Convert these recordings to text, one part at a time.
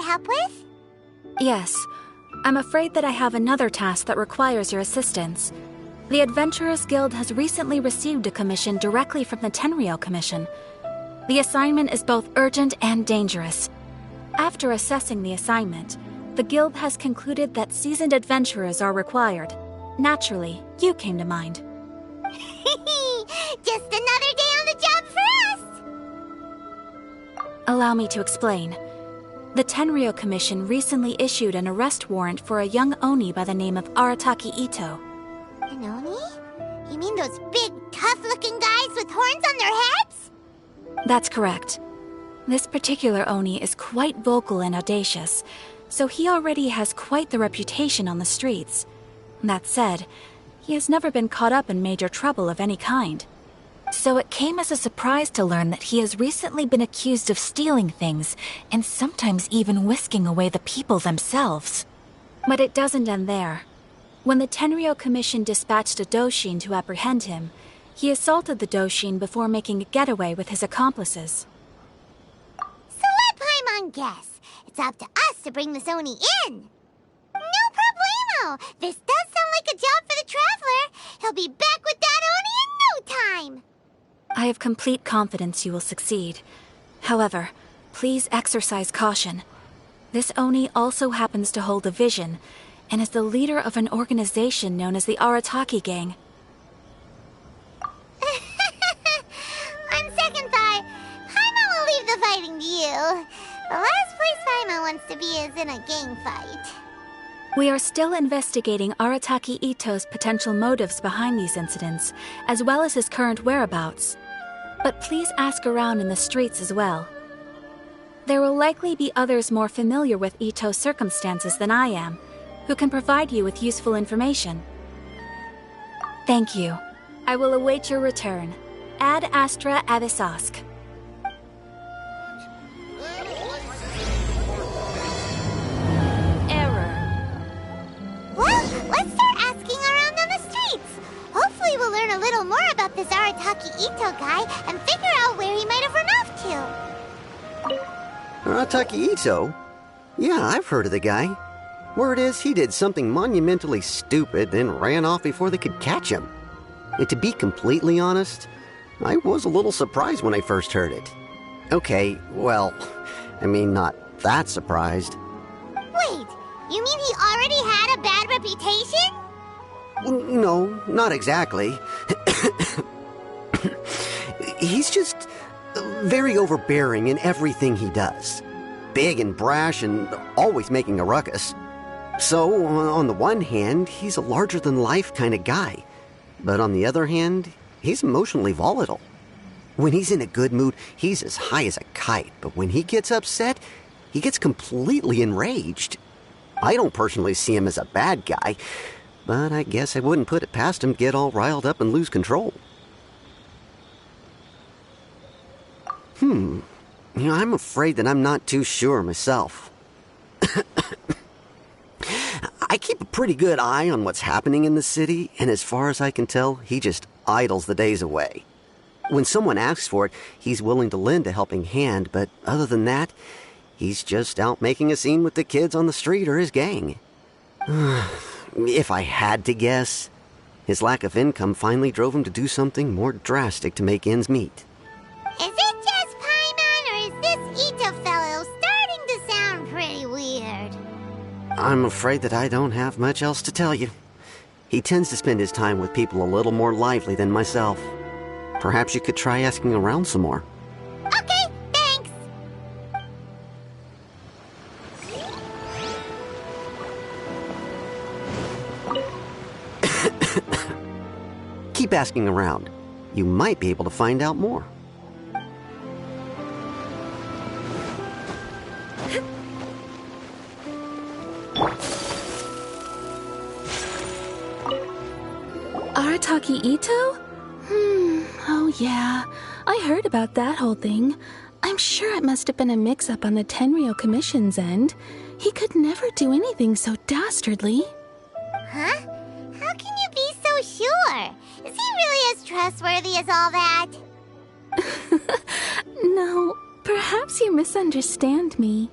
help with? Yes. I'm afraid that I have another task that requires your assistance. The Adventurers Guild has recently received a commission directly from the Tenryou Commission. The assignment is both urgent and dangerous. After assessing the assignment, the Guild has concluded that seasoned adventurers are required. Naturally, you came to mind. Just another day on the job for us! Allow me to explain. The Tenryou Commission recently issued an arrest warrant for a young Oni by the name of Arataki Itto. An Oni? You mean those big, tough-looking guys with horns on their heads? That's correct. This particular Oni is quite vocal and audacious, so he already has quite the reputation on the streets. That said, he has never been caught up in major trouble of any kind. So it came as a surprise to learn that he has recently been accused of stealing things, and sometimes even whisking away the people themselves. But it doesn't end there. When the Tenryou Commission dispatched a Doshin to apprehend him, he assaulted the Doshin before making a getaway with his accomplices. So let Paimon guess. It's up to us to bring this Oni in. No problemo! This does sound like a job for the Traveler. He'll be back with that Oni in no time. I have complete confidence you will succeed. However, please exercise caution. This Oni also happens to hold a vision, and is the leader of an organization known as the Arataki Gang. On second thought, Paimon will leave the fighting to you. The last place Paimon wants to be is in a gang fight. We are still investigating Arataki Itto's potential motives behind these incidents, as well as his current whereabouts. But please ask around in the streets as well. There will likely be others more familiar with Itto's circumstances than I am, who can provide you with useful information. Thank you. I will await your return. Ad Astra Avisask. Well, let's start asking around on the streets. Hopefully we'll learn a little more about this Arataki Itto guy and figure out where he might have run off to. Arataki Itto? Yeah, I've heard of the guy. Word is he did something monumentally stupid, then ran off before they could catch him. And to be completely honest, I was a little surprised when I first heard it. Okay, well, I mean, not that surprised. Wait, you mean he already had a bad reputation? No, not exactly. He's just very overbearing in everything he does. Big and brash and always making a ruckus. So, on the one hand, he's a larger-than-life kind of guy. But on the other hand, he's emotionally volatile. When he's in a good mood, he's as high as a kite. But when he gets upset, he gets completely enraged. I don't personally see him as a bad guy, but I guess I wouldn't put it past him to get all riled up and lose control. I'm afraid that I'm not too sure myself. I keep a pretty good eye on what's happening in the city, and as far as I can tell, he just idles the days away. When someone asks for it, he's willing to lend a helping hand, but other than that, he's just out making a scene with the kids on the street or his gang. If I had to guess, his lack of income finally drove him to do something more drastic to make ends meet. Is it just Paimon, or is this Itto fellow starting to sound pretty weird? I'm afraid that I don't have much else to tell you. He tends to spend his time with people a little more lively than myself. Perhaps you could try asking around some more. Okay, thanks. Keep asking around. You might be able to find out more. Arataki Itto? Oh yeah. I heard about that whole thing. I'm sure it must have been a mix-up on the Tenryou Commission's end. He could never do anything so dastardly. Huh? How can you be so sure? Is he really as trustworthy as all that? No, perhaps you misunderstand me.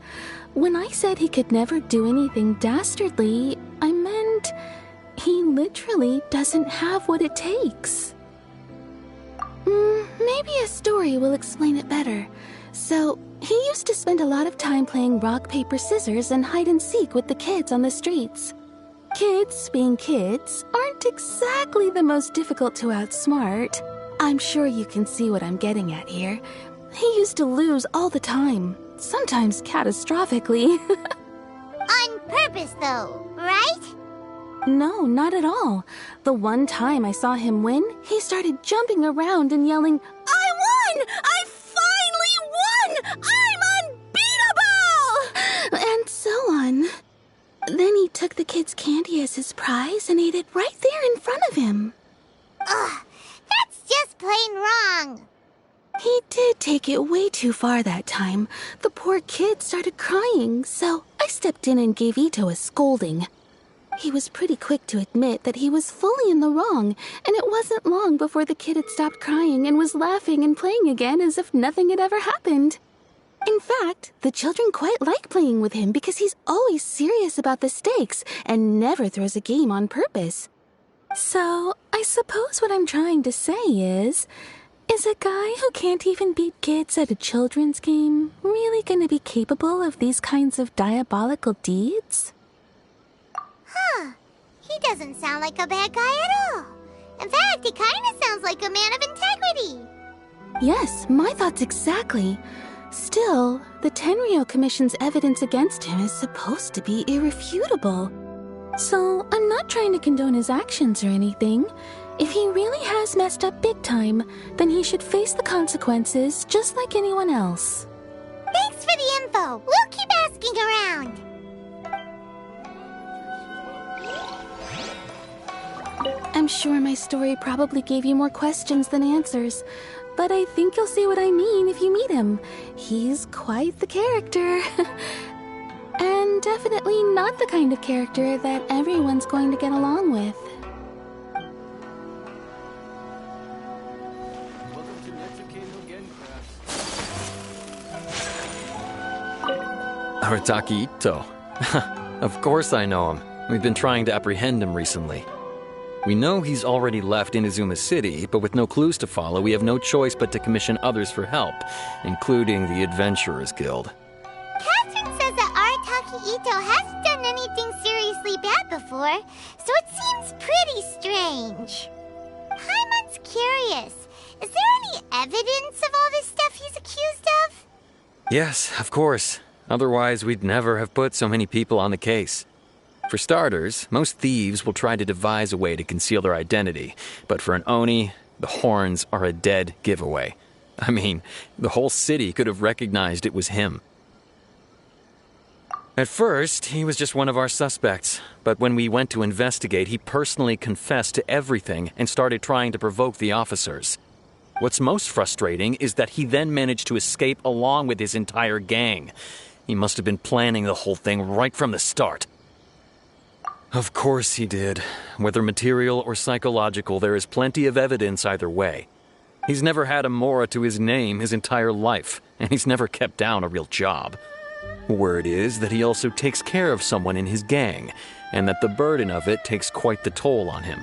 When I said he could never do anything dastardly, I meant he literally doesn't have what it takes. Maybe a story will explain it better. So, he used to spend a lot of time playing rock, paper, scissors and hide and seek with the kids on the streets. Kids, being kids, aren't exactly the most difficult to outsmart. I'm sure you can see what I'm getting at here. He used to lose all the time, sometimes catastrophically. On purpose, though, right? No, not at all. The one time I saw him win, he started jumping around and yelling, "I won! I finally won! I'm unbeatable!" And so on. Then he took the kid's candy as his prize and ate it right there in front of him. Ugh, that's just plain wrong. He did take it way too far that time. The poor kid started crying, so I stepped in and gave Itto a scolding. He was pretty quick to admit that he was fully in the wrong, and it wasn't long before the kid had stopped crying and was laughing and playing again as if nothing had ever happened. In fact, the children quite like playing with him because he's always serious about the stakes and never throws a game on purpose. So, I suppose what I'm trying to say is a guy who can't even beat kids at a children's game really gonna be capable of these kinds of diabolical deeds? Huh. He doesn't sound like a bad guy at all. In fact, he kind of sounds like a man of integrity. Yes, my thoughts exactly. Still, the Tenryou Commission's evidence against him is supposed to be irrefutable. So, I'm not trying to condone his actions or anything. If he really has messed up big time, then he should face the consequences just like anyone else. Thanks for the info. We'll keep asking around. I'm sure my story probably gave you more questions than answers, but I think you'll see what I mean if you meet him. He's quite the character. And definitely not the kind of character that everyone's going to get along with. Arataki Itto. Of course I know him. We've been trying to apprehend him recently. We know he's already left Inazuma City, but with no clues to follow, we have no choice but to commission others for help, including the Adventurers Guild. Catherine says that Arataki Itto hasn't done anything seriously bad before, so it seems pretty strange. Paimon's curious. Is there any evidence of all this stuff he's accused of? Yes, of course. Otherwise, we'd never have put so many people on the case. For starters, most thieves will try to devise a way to conceal their identity, but for an Oni, the horns are a dead giveaway. I mean, the whole city could have recognized it was him. At first, he was just one of our suspects, but when we went to investigate, he personally confessed to everything and started trying to provoke the officers. What's most frustrating is that he then managed to escape along with his entire gang. He must have been planning the whole thing right from the start. Of course he did. Whether material or psychological, there is plenty of evidence either way. He's never had a Mora to his name his entire life, and he's never kept down a real job. Word is that he also takes care of someone in his gang, and that the burden of it takes quite the toll on him.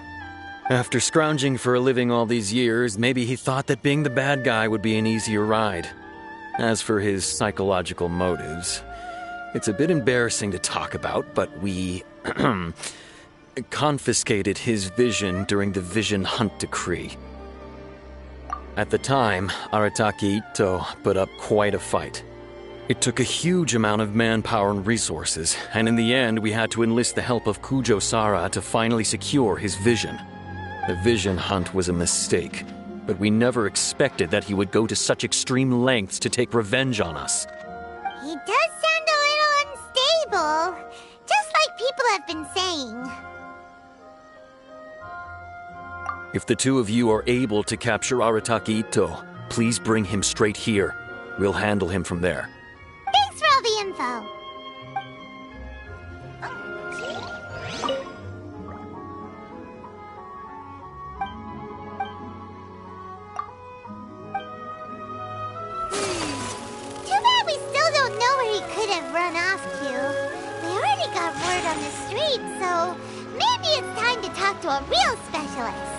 After scrounging for a living all these years, maybe he thought that being the bad guy would be an easier ride. As for his psychological motives, it's a bit embarrassing to talk about, but we confiscated his vision during the Vision Hunt Decree. At the time, Arataki Itto put up quite a fight. It took a huge amount of manpower and resources, and in the end we had to enlist the help of Kujo Sara to finally secure his vision. The Vision Hunt was a mistake, but we never expected that he would go to such extreme lengths to take revenge on us. He does sound a little unstable, just like people have been saying. If the two of you are able to capture Arataki Itto, please bring him straight here. We'll handle him from there. Thanks for all the info. Too bad we still don't know where he could have run off street, so maybe it's time to talk to a real specialist.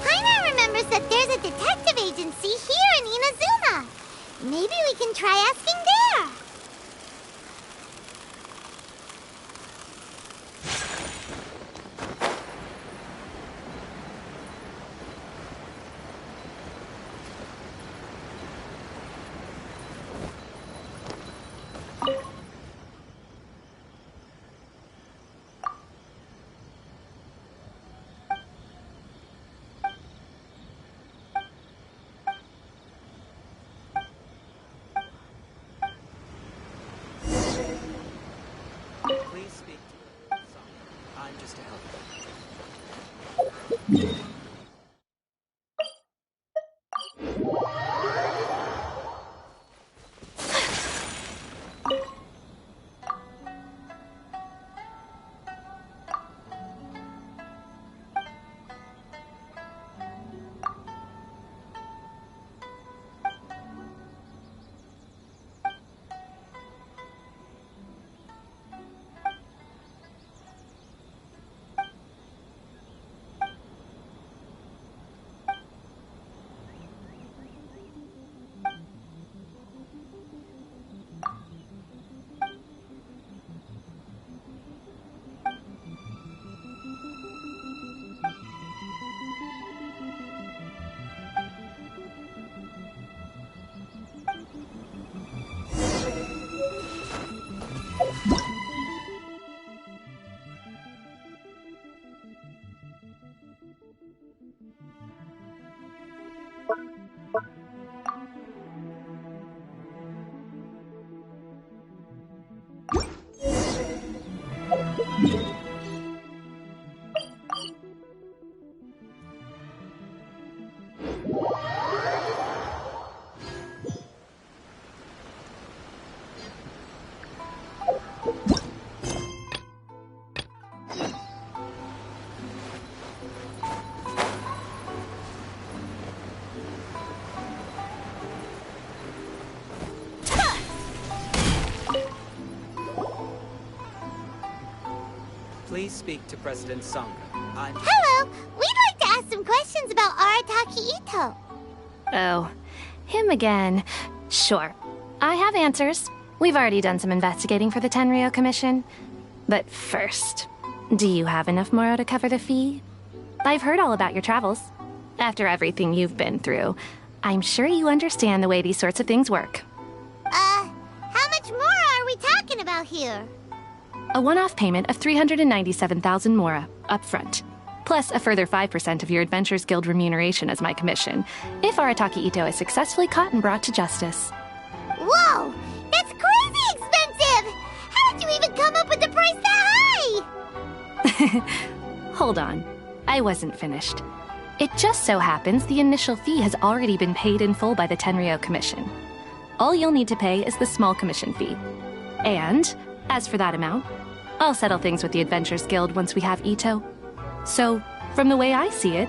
Paimon remembers that there's a detective agency here in Inazuma. Maybe we can try asking there. Please speak to Song. I'm just a helper. Please speak to President Sangha. I'm... Hello! We'd like to ask some questions about Arataki Itto. Oh, him again. Sure. I have answers. We've already done some investigating for the Tenryo Commission. But first, do you have enough Moro to cover the fee? I've heard all about your travels. After everything you've been through, I'm sure you understand the way these sorts of things work. How much more are we talking about here? A one-off payment of 397,000 Mora, up front. Plus a further 5% of your Adventures Guild remuneration as my commission, if Arataki Itto is successfully caught and brought to justice. Whoa! That's crazy expensive! How did you even come up with the price that high? Hold on. I wasn't finished. It just so happens the initial fee has already been paid in full by the Tenryo Commission. All you'll need to pay is the small commission fee. And, as for that amount, I'll settle things with the Adventures Guild once we have Itto. So, from the way I see it,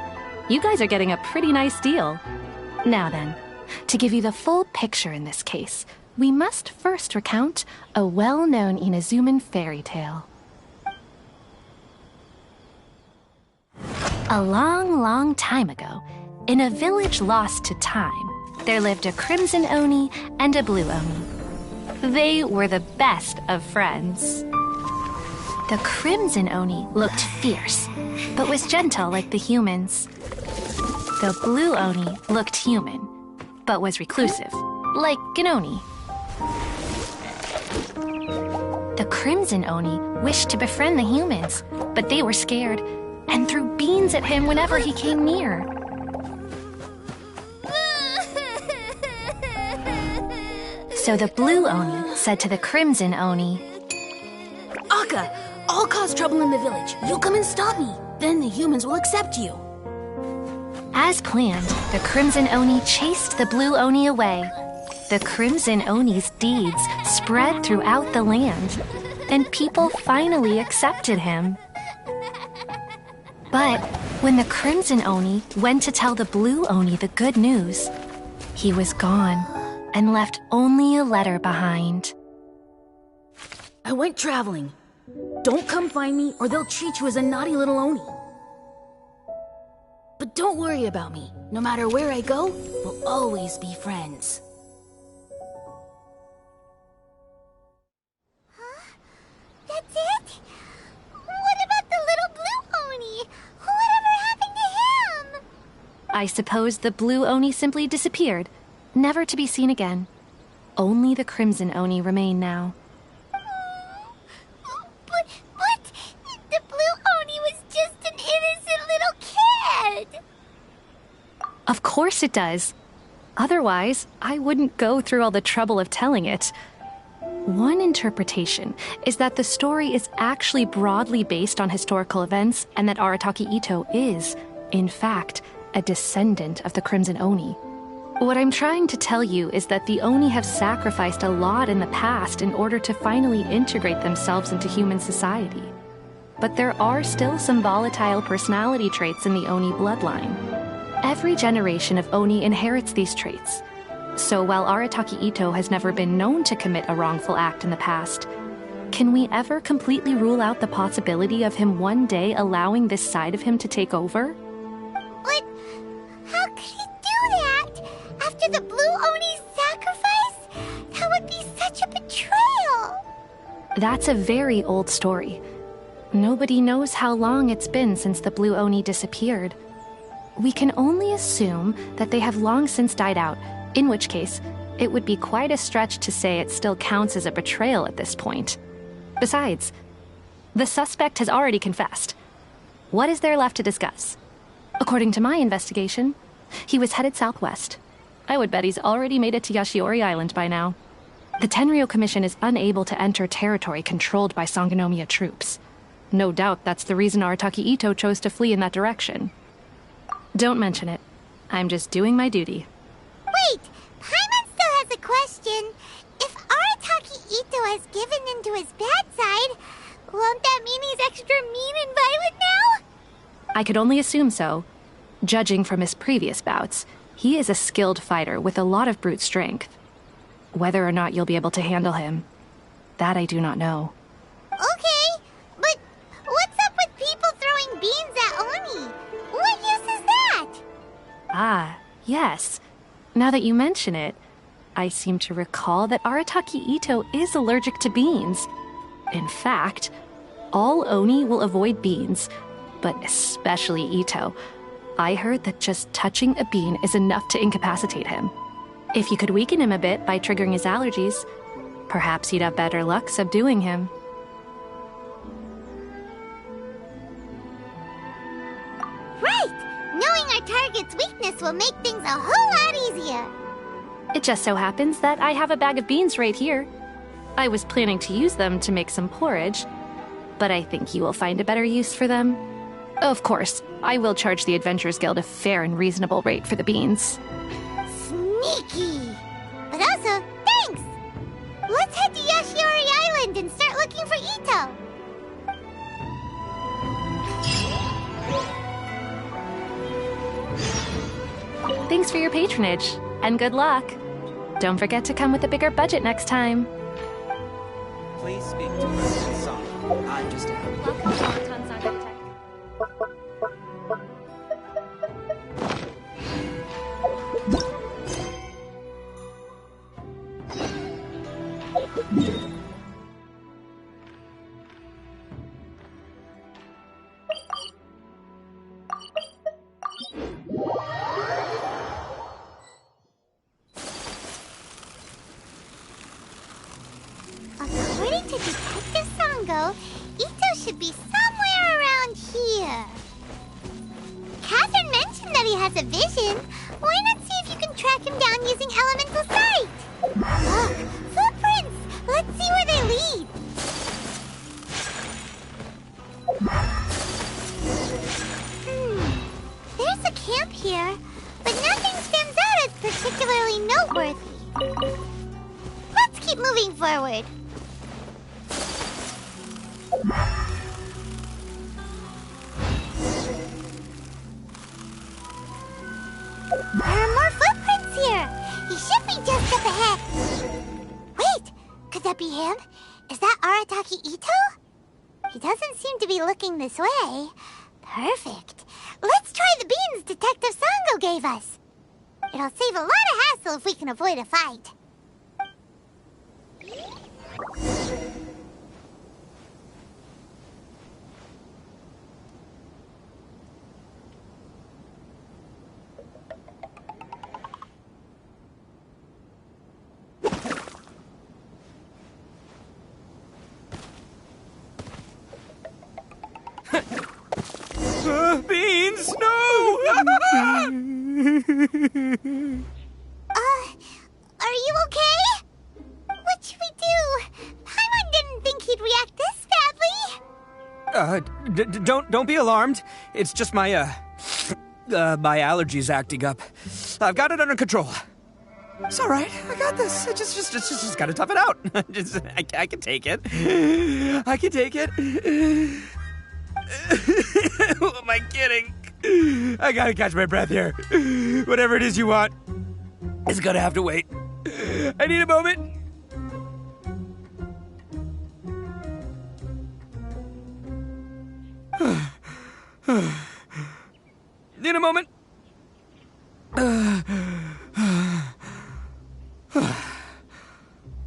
you guys are getting a pretty nice deal. Now then, to give you the full picture in this case, we must first recount a well-known Inazuman fairy tale. A long, long time ago, in a village lost to time, there lived a Crimson Oni and a Blue Oni. They were the best of friends. The Crimson Oni looked fierce, but was gentle like the humans. The Blue Oni looked human, but was reclusive, like an Oni. The Crimson Oni wished to befriend the humans, but they were scared and threw beans at him whenever he came near. So the Blue Oni said to the Crimson Oni, Akka, I'll cause trouble in the village. You come and stop me. Then the humans will accept you. As planned, the Crimson Oni chased the Blue Oni away. The Crimson Oni's deeds spread throughout the land, and people finally accepted him. But when the Crimson Oni went to tell the Blue Oni the good news, he was gone and left only a letter behind. I went traveling. Don't come find me, or they'll treat you as a naughty little Oni. But don't worry about me. No matter where I go, we'll always be friends. That's it? What about the little blue Oni? Whatever happened to him? I suppose the blue Oni simply disappeared, never to be seen again. Only the crimson Oni remain now. But the blue Oni was just an innocent little kid. Of course it does. Otherwise, I wouldn't go through all the trouble of telling it. One interpretation is that the story is actually broadly based on historical events and that Arataki Itto is, in fact, a descendant of the Crimson Oni. What I'm trying to tell you is that the Oni have sacrificed a lot in the past in order to finally integrate themselves into human society. But there are still some volatile personality traits in the Oni bloodline. Every generation of Oni inherits these traits. So while Arataki Itto has never been known to commit a wrongful act in the past, can we ever completely rule out the possibility of him one day allowing this side of him to take over? But how could he do that? After the blue Oni's sacrifice? That would be such a betrayal. That's a very old story. Nobody knows how long it's been since the blue Oni disappeared. We can only assume that they have long since died out, in which case, it would be quite a stretch to say it still counts as a betrayal at this point. Besides, the suspect has already confessed. What is there left to discuss? According to my investigation, he was headed southwest. I would bet he's already made it to Yashiori Island by now. The Tenryou Commission is unable to enter territory controlled by Sangonomiya troops. No doubt that's the reason Arataki Itto chose to flee in that direction. Don't mention it. I'm just doing my duty. Wait, Paimon still has a question. If Arataki Itto has given in to his bad side, won't that mean he's extra mean and violent now? I could only assume so. Judging from his previous bouts, he is a skilled fighter with a lot of brute strength. Whether or not you'll be able to handle him, that I do not know. Okay, but what's up with people throwing beans at Oni? What use is that? Ah, yes. Now that you mention it, I seem to recall that Arataki Itto is allergic to beans. In fact, all Oni will avoid beans, but especially Itto. I heard that just touching a bean is enough to incapacitate him. If you could weaken him a bit by triggering his allergies, perhaps you'd have better luck subduing him. Right! Knowing our target's weakness will make things a whole lot easier. It just so happens that I have a bag of beans right here. I was planning to use them to make some porridge, but I think you will find a better use for them. Of course, I will charge the Adventurers Guild a fair and reasonable rate for the beans. Sneaky! But also, thanks! Let's head to Yashiori Island and start looking for Itto. Thanks for your patronage, and good luck. Don't forget to come with a bigger budget next time. Please speak to President Song. I'm just a helper. According to Detective Sango, Itto should be somewhere around here. Catherine mentioned that he has a vision. Why not see if you can track him down using elemental sight? Look, footprints! Let's see where they lead. There's a camp here, but nothing stands out as particularly noteworthy. Let's keep moving forward. There are more footprints here. He should be just up ahead. Wait, could that be him? Is that Arataki Itto? He doesn't seem to be looking this way. Perfect. Let's try the beans Detective Sango gave us. It'll save a lot of hassle if we can avoid a fight. Beans, no! Are you okay? What should we do? Paimon didn't think he'd react this badly. Don't be alarmed. It's just my my allergies acting up. I've got it under control. It's all right. I got this. I just gotta tough it out. I can take it. I can take it. Who am I kidding? I gotta catch my breath here. Whatever it is you want, it's gonna have to wait. I need a moment. Need a moment.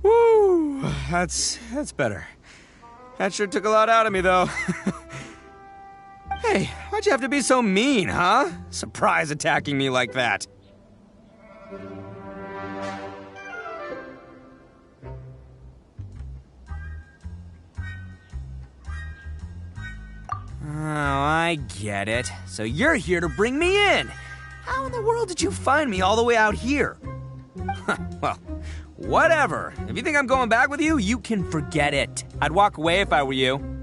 Woo, that's better. That sure took a lot out of me, though. Hey, why'd you have to be so mean, huh? Surprise attacking me like that. Oh, I get it. So you're here to bring me in. How in the world did you find me all the way out here? Well, whatever. If you think I'm going back with you, you can forget it. I'd walk away if I were you.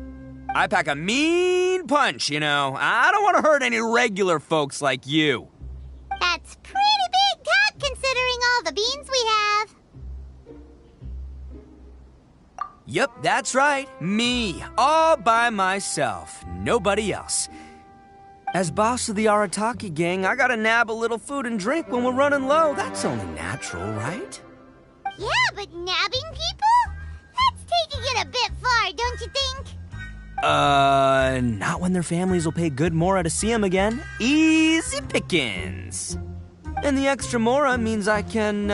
I pack a mean punch, you know. I don't want to hurt any regular folks like you. That's pretty big talk considering all the beans we have. Yep, that's right. Me, all by myself. Nobody else. As boss of the Arataki gang, I gotta nab a little food and drink when we're running low. That's only natural, right? Yeah, but nabbing people? That's taking it a bit far, don't you think? Not when their families will pay good mora to see them again. Easy pickings. And the extra mora means I can,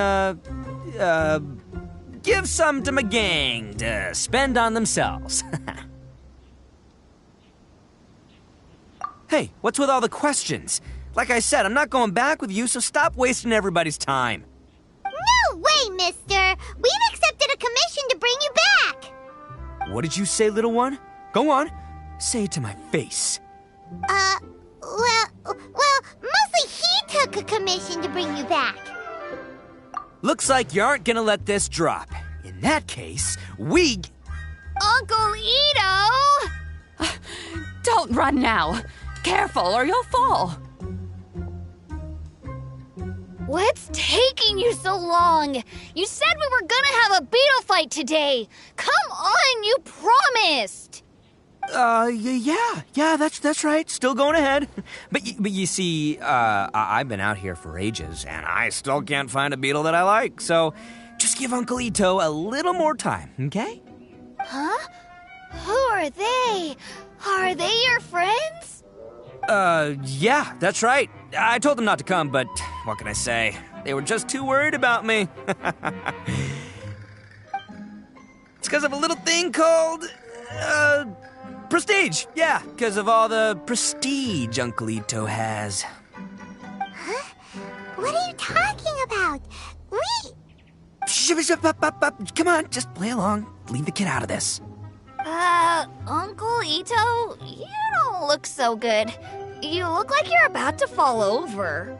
give some to my gang to spend on themselves. Hey, what's with all the questions? Like I said, I'm not going back with you, so stop wasting everybody's time. No way, mister! We've accepted a commission to bring you back! What did you say, little one? Go on. Say it to my face. Well, mostly he took a commission to bring you back. Looks like you aren't gonna let this drop. In that case, we... Uncle Itto! Don't run now. Careful or you'll fall. What's taking you so long? You said we were gonna have a beetle fight today. Come on, you promised. Yeah, that's right. Still going ahead. But you see, I've been out here for ages, and I still can't find a beetle that I like. So just give Uncle Itto a little more time, okay? Huh? Who are they? Are they your friends? Yeah, that's right. I told them not to come, but what can I say? They were just too worried about me. It's because of a little thing called, prestige. Yeah, because of all the prestige Uncle Itto has. Huh? What are you talking about? Come on, just play along. Leave the kid out of this. Uncle Itto, you don't look so good. You look like you're about to fall over.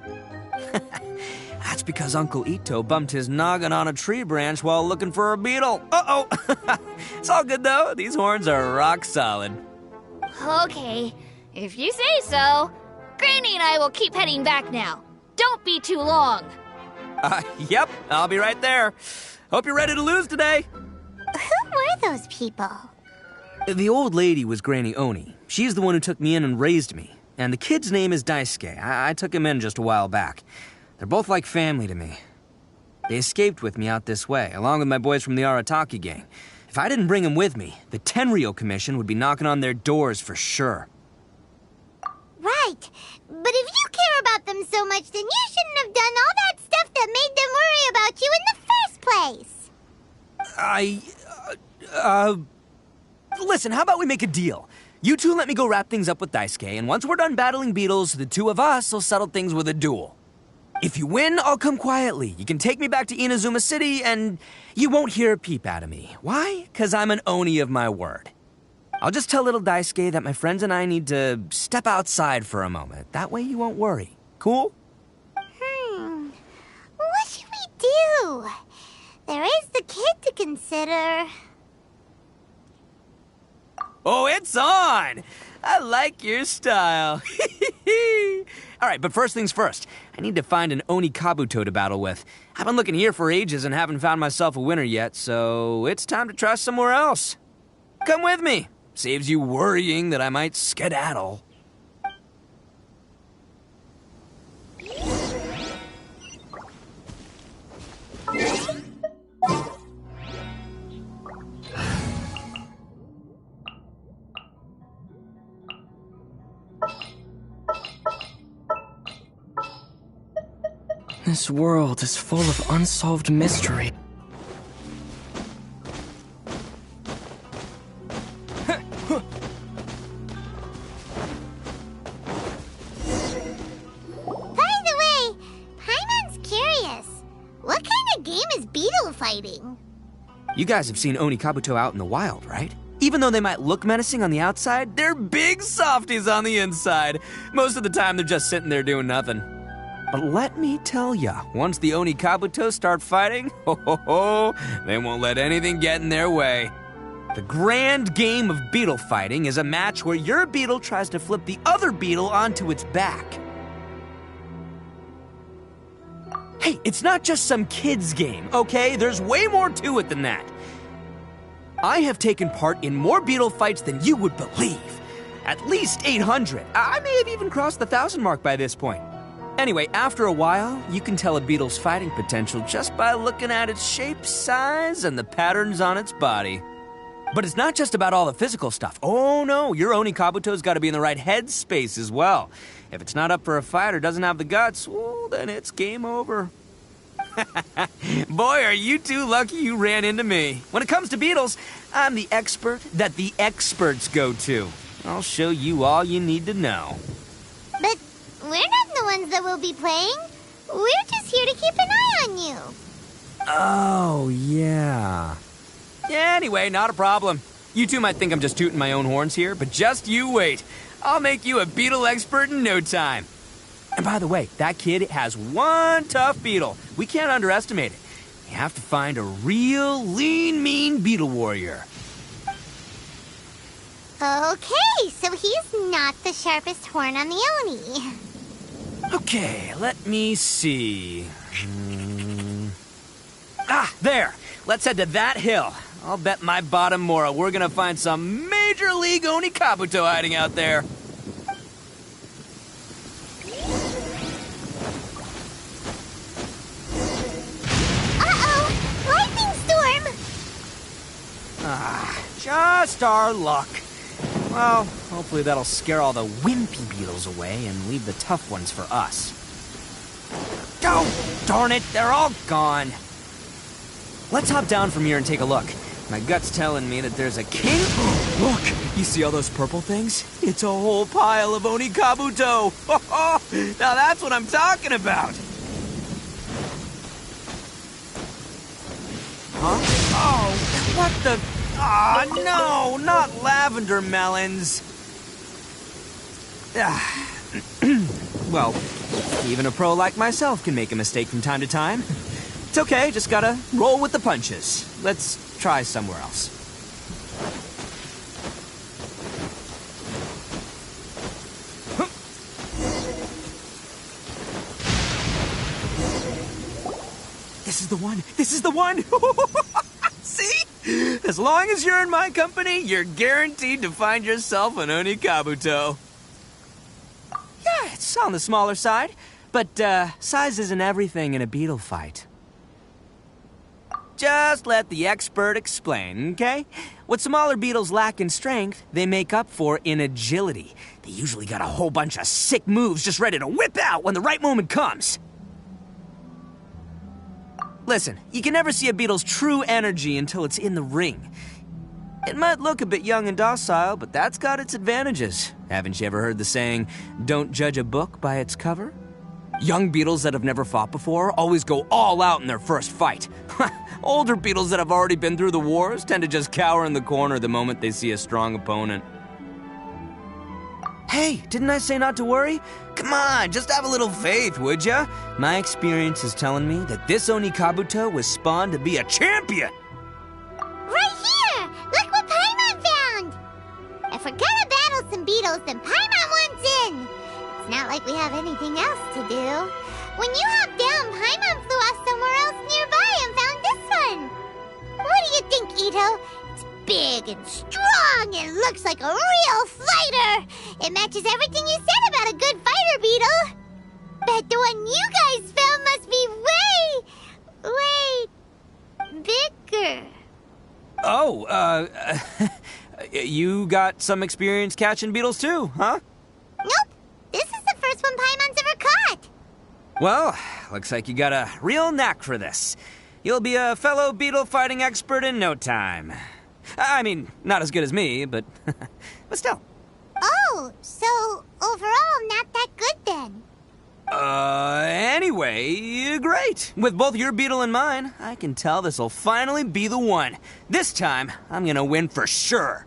That's because Uncle Itto bumped his noggin on a tree branch while looking for a beetle. Uh-oh. It's all good, though. These horns are rock solid. Okay, if you say so. Granny and I will keep heading back now. Don't be too long. Yep, I'll be right there. Hope you're ready to lose today. Who were those people? The old lady was Granny Oni. She's the one who took me in and raised me. And the kid's name is Daisuke. I took him in just a while back. They're both like family to me. They escaped with me out this way, along with my boys from the Arataki gang. If I didn't bring him with me, the Tenryou Commission would be knocking on their doors for sure. Right. But if you care about them so much, then you shouldn't have done all that stuff that made them worry about you in the first place. Listen, how about we make a deal? You two let me go wrap things up with Daisuke, and once we're done battling beetles, the two of us will settle things with a duel. If you win, I'll come quietly. You can take me back to Inazuma City, and you won't hear a peep out of me. Why? 'Cause I'm an Oni of my word. I'll just tell little Daisuke that my friends and I need to step outside for a moment. That way you won't worry. Cool? What should we do? There is the kid to consider. Oh, it's on! I like your style. All right, but first things first. I need to find an Oni Kabuto to battle with. I've been looking here for ages and haven't found myself a winner yet, so it's time to try somewhere else. Come with me. Saves you worrying that I might skedaddle. This world is full of unsolved mystery. fighting. You guys have seen Oni Kabuto out in the wild, right? Even though they might look menacing on the outside, they're big softies on the inside. Most of the time, they're just sitting there doing nothing. But let me tell ya, once the Oni Kabuto start fighting, they won't let anything get in their way. The grand game of beetle fighting is a match where your beetle tries to flip the other beetle onto its back. Hey, it's not just some kid's game, okay? There's way more to it than that. I have taken part in more beetle fights than you would believe. At least 800. I may have even crossed the 1,000 mark by this point. Anyway, after a while, you can tell a beetle's fighting potential just by looking at its shape, size, and the patterns on its body. But it's not just about all the physical stuff. Oh no, your Oni Kabuto's got to be in the right headspace as well. If it's not up for a fight or doesn't have the guts, well, then it's game over. Boy, are you two lucky you ran into me. When it comes to beetles, I'm the expert that the experts go to. I'll show you all you need to know. But we're not the ones that will be playing. We're just here to keep an eye on you. Oh, yeah. Yeah, anyway, not a problem. You two might think I'm just tooting my own horns here, but just you wait. I'll make you a beetle expert in no time. And by the way, that kid has one tough beetle. We can't underestimate it. You have to find a real lean, mean beetle warrior. Okay, so he's not the sharpest horn on the Oni. Okay, let me see. Ah, there. Let's head to that hill. I'll bet my bottom Mora we're gonna find some major league Oni Kabuto hiding out there. Uh-oh! Lightning storm! Ah, just our luck. Well, hopefully that'll scare all the wimpy beetles away and leave the tough ones for us. Oh, darn it, they're all gone. Let's hop down from here and take a look. My gut's telling me that there's a king. Look, you see all those purple things? It's a whole pile of Oni Kabuto. Now that's what I'm talking about. Huh? Oh, what the? Ah, no, not lavender melons. Well, even a pro like myself can make a mistake from time to time. It's okay, just gotta roll with the punches. Let's try somewhere else. This is the one! This is the one! See? As long as you're in my company, you're guaranteed to find yourself an Oni Kabuto. Yeah, it's on the smaller side, but size isn't everything in a beetle fight. Just let the expert explain, okay? What smaller beetles lack in strength, they make up for in agility. They usually got a whole bunch of sick moves just ready to whip out when the right moment comes. Listen, you can never see a beetle's true energy until it's in the ring. It might look a bit young and docile, but that's got its advantages. Haven't you ever heard the saying, don't judge a book by its cover? Young beetles that have never fought before always go all out in their first fight. Older beetles that have already been through the wars tend to just cower in the corner the moment they see a strong opponent. Hey, didn't I say not to worry? Come on, just have a little faith, would ya? My experience is telling me that this Oni Kabuto was spawned to be a champion! Right here! Look what Paimon found! If we're gonna battle some beetles, then Paimon wants in! It's not like we have anything else to do. When you hopped down, Paimon flew off somewhere else nearby and found this one. What do you think, Itto? It's big and strong and looks like a real fighter. It matches everything you said about a good fighter beetle. Bet the one you guys found must be way bigger. Oh, you got some experience catching beetles too, huh? Nope. This is the first one Paimon's ever caught. Well, looks like you got a real knack for this. You'll be a fellow beetle fighting expert in no time. I mean, not as good as me, but still. Oh, so overall not that good then. Anyway, great. With both your beetle and mine, I can tell this'll finally be the one. This time, I'm gonna win for sure.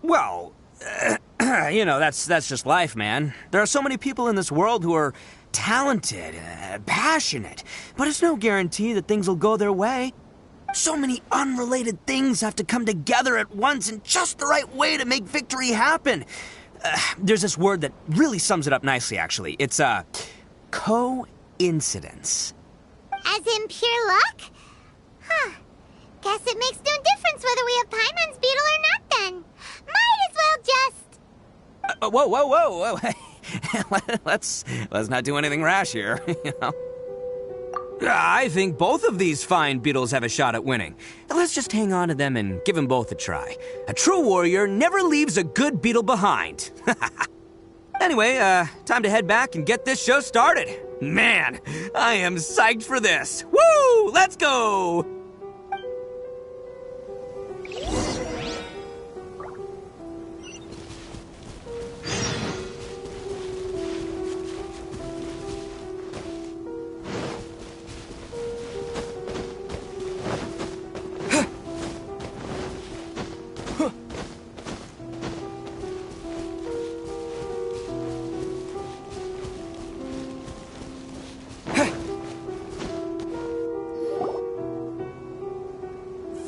Well, you know, that's just life, man. There are so many people in this world who are talented, passionate, but it's no guarantee that things will go their way. So many unrelated things have to come together at once in just the right way to make victory happen. There's this word that really sums it up nicely, actually. It's, coincidence. As in pure luck? Huh. Guess it makes no difference whether we have Paimon's beetle or not then. Might as well just... Whoa. Let's not do anything rash here, you know. I think both of these fine beetles have a shot at winning. Let's just hang on to them and give them both a try. A true warrior never leaves a good beetle behind. Anyway, time to head back and get this show started. Man, I am psyched for this. Woo! Let's go!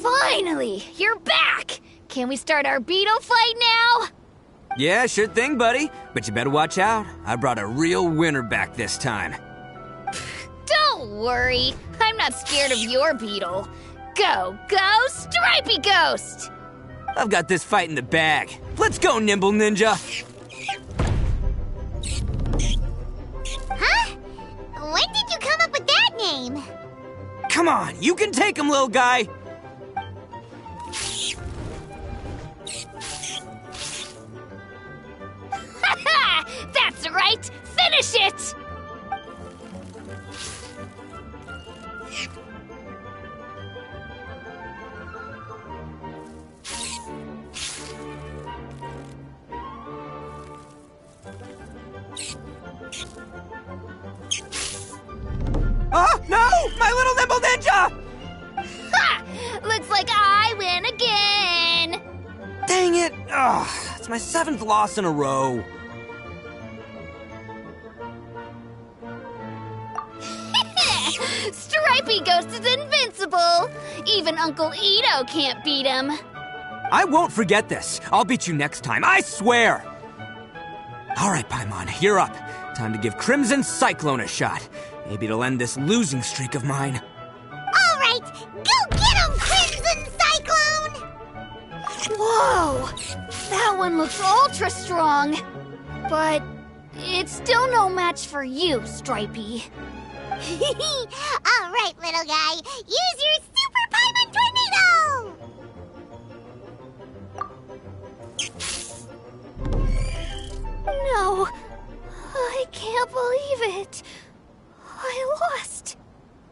Finally, you're back! Can we start our beetle fight now? Yeah, sure thing, buddy. But you better watch out. I brought a real winner back this time. Don't worry, I'm not scared of your beetle. Go, Stripey Ghost! I've got this fight in the bag. Let's go, Nimble Ninja! Huh? When did you come up with that name? Come on, you can take him, little guy! That's right! Finish it! Oh, no! My little Nimble Ninja! Ha! Looks like I win again! Dang it! Ugh, it's my 7th loss in a row. Stripey Ghost is invincible! Even Uncle Itto can't beat him. I won't forget this. I'll beat you next time, I swear! All right, Paimon, you're up. Time to give Crimson Cyclone a shot. Maybe it'll end this losing streak of mine. All right, go get him, Crimson Cyclone! Whoa! That one looks ultra strong. But it's still no match for you, Stripey. All right, little guy. Use your Super Paimon Tornado! No, I can't believe it. I lost.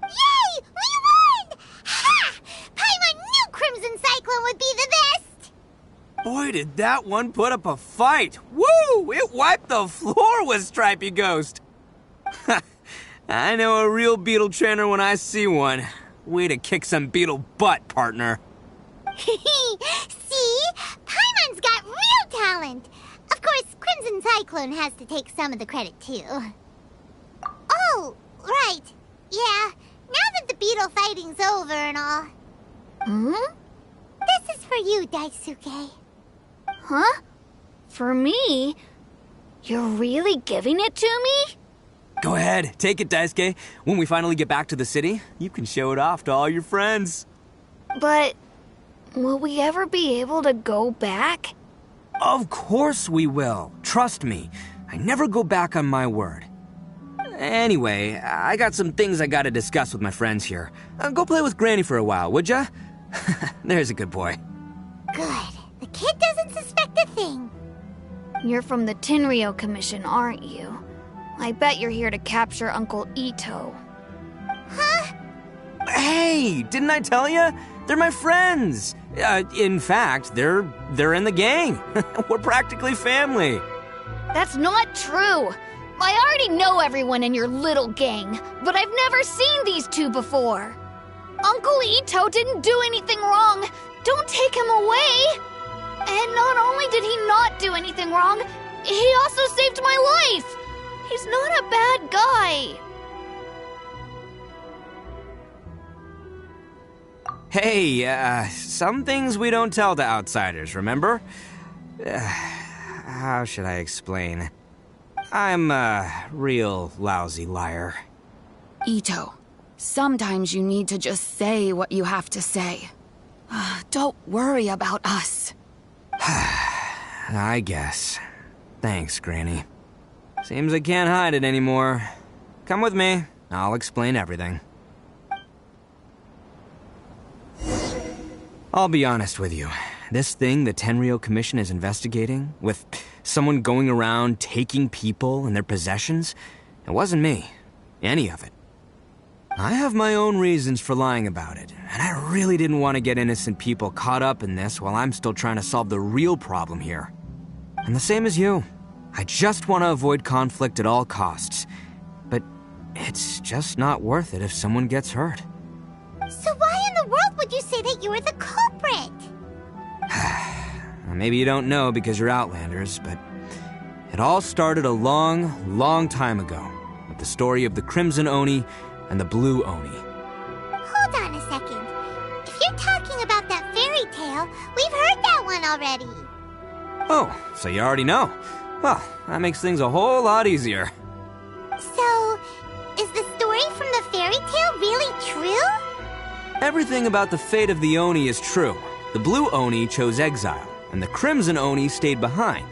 Yay! We won! Ha! Paimon knew Crimson Cyclone would be the best! Boy, did that one put up a fight. Woo! It wiped the floor with Stripey Ghost. I know a real beetle trainer when I see one. Way to kick some beetle butt, partner. See? Paimon's got real talent. Of course, Crimson Cyclone has to take some of the credit, too. Oh, right. Yeah, now that the beetle fighting's over and all. This is for you, Daisuke. Huh? For me? You're really giving it to me? Go ahead, take it, Daisuke. When we finally get back to the city, you can show it off to all your friends. But will we ever be able to go back? Of course we will. Trust me. I never go back on my word. Anyway, I got some things I gotta discuss with my friends here. Go play with Granny for a while, would ya? There's a good boy. Good. The kid doesn't suspect a thing. You're from the Tenryo Commission, aren't you? I bet you're here to capture Uncle Itto. Huh? Hey, didn't I tell ya? They're my friends. In fact, they're in the gang. We're practically family. That's not true. I already know everyone in your little gang, but I've never seen these two before. Uncle Itto didn't do anything wrong. Don't take him away. And not only did he not do anything wrong, he also saved my life. He's not a bad guy. Hey, some things we don't tell to outsiders, remember? How should I explain? I'm a real lousy liar. Itto, sometimes you need to just say what you have to say. Don't worry about us. I guess. Thanks, Granny. Seems I can't hide it anymore. Come with me. I'll explain everything. I'll be honest with you. This thing the Tenryo Commission is investigating, with someone going around taking people and their possessions, it wasn't me. Any of it. I have my own reasons for lying about it, and I really didn't want to get innocent people caught up in this while I'm still trying to solve the real problem here. And the same as you. I just want to avoid conflict at all costs. But it's just not worth it if someone gets hurt. So why in the world would you say that you were the culprit? Maybe you don't know because you're Outlanders, but it all started a long, long time ago with the story of the Crimson Oni and the Blue Oni. Hold on a second. If you're talking about that fairy tale, we've heard that one already. Oh, so you already know. Well, that makes things a whole lot easier. So, is the story from the fairy tale really true? Everything about the fate of the Oni is true. The Blue Oni chose exile, and the Crimson Oni stayed behind.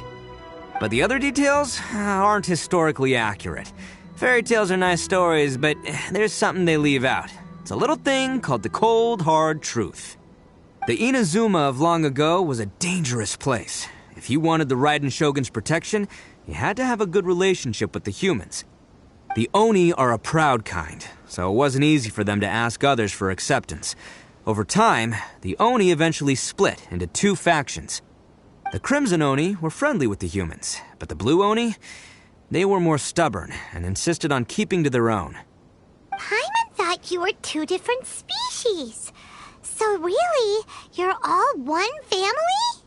But the other details aren't historically accurate. Fairy tales are nice stories, but there's something they leave out. It's a little thing called the cold, hard truth. The Inazuma of long ago was a dangerous place. If you wanted the Raiden Shogun's protection, you had to have a good relationship with the humans. The Oni are a proud kind, so it wasn't easy for them to ask others for acceptance. Over time, the Oni eventually split into two factions. The Crimson Oni were friendly with the humans, but the Blue Oni, they were more stubborn and insisted on keeping to their own. Paimon thought you were two different species. So really, you're all one family?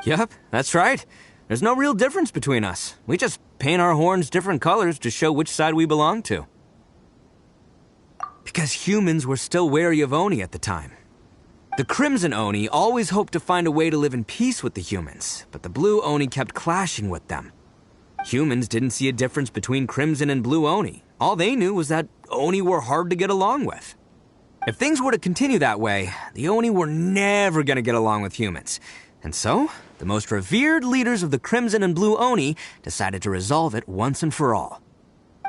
Yep, that's right. There's no real difference between us. We just paint our horns different colors to show which side we belong to. Because humans were still wary of Oni at the time. The Crimson Oni always hoped to find a way to live in peace with the humans, but the Blue Oni kept clashing with them. Humans didn't see a difference between Crimson and Blue Oni. All they knew was that Oni were hard to get along with. If things were to continue that way, the Oni were never going to get along with humans. And so, the most revered leaders of the Crimson and Blue Oni decided to resolve it once and for all.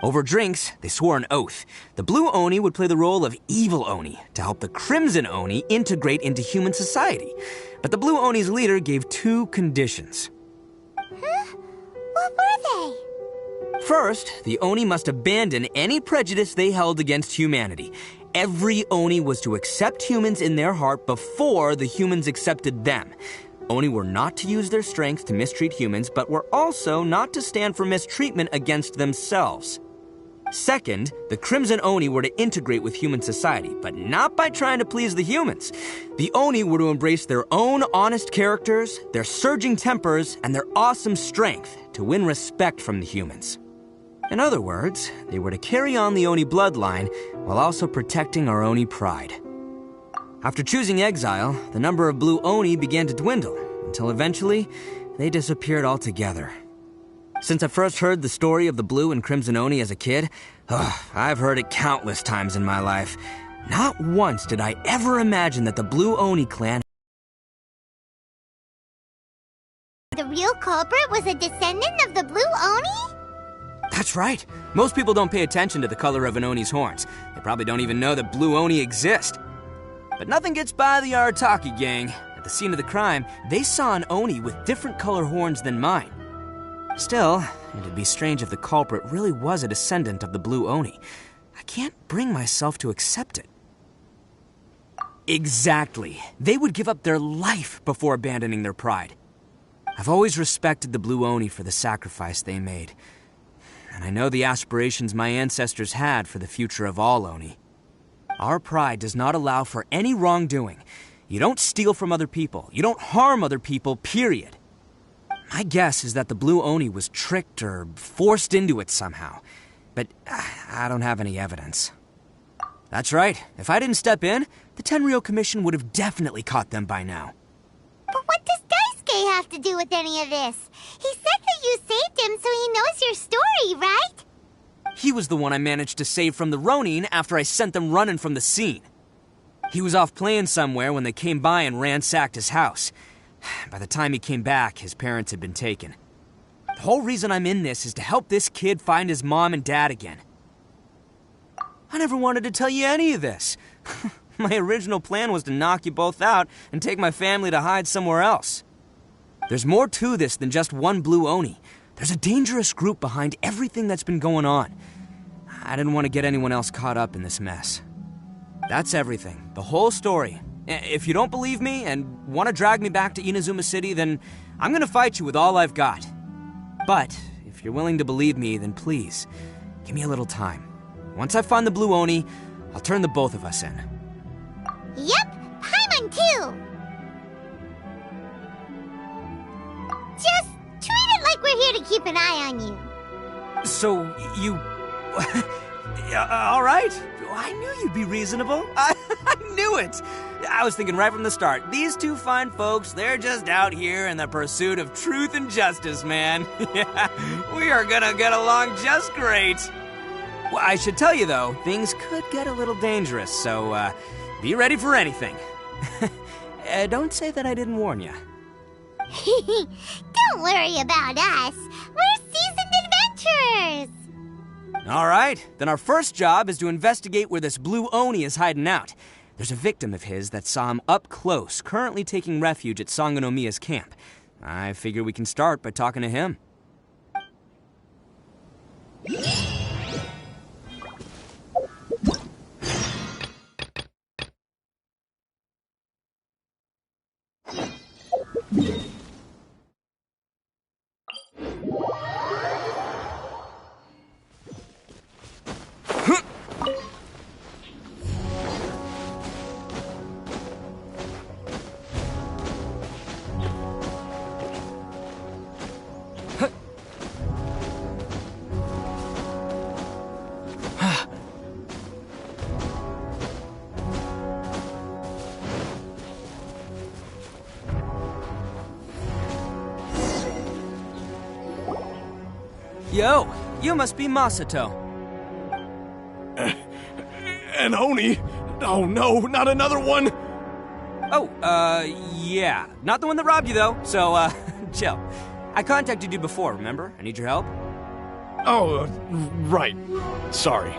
Over drinks, they swore an oath. The Blue Oni would play the role of Evil Oni to help the Crimson Oni integrate into human society. But the Blue Oni's leader gave 2 conditions. Huh? What were they? First, the Oni must abandon any prejudice they held against humanity. Every Oni was to accept humans in their heart before the humans accepted them. Oni were not to use their strength to mistreat humans, but were also not to stand for mistreatment against themselves. Second, the Crimson Oni were to integrate with human society, but not by trying to please the humans. The Oni were to embrace their own honest characters, their surging tempers, and their awesome strength to win respect from the humans. In other words, they were to carry on the Oni bloodline while also protecting our Oni pride. After choosing exile, the number of Blue Oni began to dwindle, until eventually, they disappeared altogether. Since I first heard the story of the Blue and Crimson Oni as a kid, I've heard it countless times in my life. Not once did I ever imagine that the Blue Oni clan... The real culprit was a descendant of the Blue Oni? That's right. Most people don't pay attention to the color of an Oni's horns. They probably don't even know that Blue Oni exist. But nothing gets by the Arataki gang. At the scene of the crime, they saw an Oni with different color horns than mine. Still, it'd be strange if the culprit really was a descendant of the Blue Oni. I can't bring myself to accept it. Exactly. They would give up their life before abandoning their pride. I've always respected the Blue Oni for the sacrifice they made. And I know the aspirations my ancestors had for the future of all Oni. Our pride does not allow for any wrongdoing. You don't steal from other people. You don't harm other people, period. My guess is that the Blue Oni was tricked or forced into it somehow. But I don't have any evidence. That's right. If I didn't step in, the Tenryou Commission would have definitely caught them by now. But what does Daisuke have to do with any of this? He said that you saved him so he knows your story, right? He was the one I managed to save from the Ronin after I sent them running from the scene. He was off playing somewhere when they came by and ransacked his house. By the time he came back, his parents had been taken. The whole reason I'm in this is to help this kid find his mom and dad again. I never wanted to tell you any of this. My original plan was to knock you both out and take my family to hide somewhere else. There's more to this than just one Blue Oni. There's a dangerous group behind everything that's been going on. I didn't want to get anyone else caught up in this mess. That's everything. The whole story. If you don't believe me and want to drag me back to Inazuma City, then I'm going to fight you with all I've got. But if you're willing to believe me, then please, give me a little time. Once I find the Blue Oni, I'll turn the both of us in. Yep, Paimon too! Just treat it like we're here to keep an eye on you. So, you... all right. I knew you'd be reasonable. I knew it. I was thinking right from the start, these two fine folks, they're just out here in the pursuit of truth and justice, man. Yeah, we are gonna get along just great. Well, I should tell you, though, things could get a little dangerous, so be ready for anything. Don't say that I didn't warn you. Don't worry about us. We're seasoned adventurers. All right, then our first job is to investigate where this Blue Oni is hiding out. There's a victim of his that saw him up close, currently taking refuge at Sangonomiya's camp. I figure we can start by talking to him. Yo, you must be Masato. An Oni? Oh no, not another one! Oh, yeah. Not the one that robbed you, though, so, chill. I contacted you before, remember? I need your help. Oh, right. Sorry.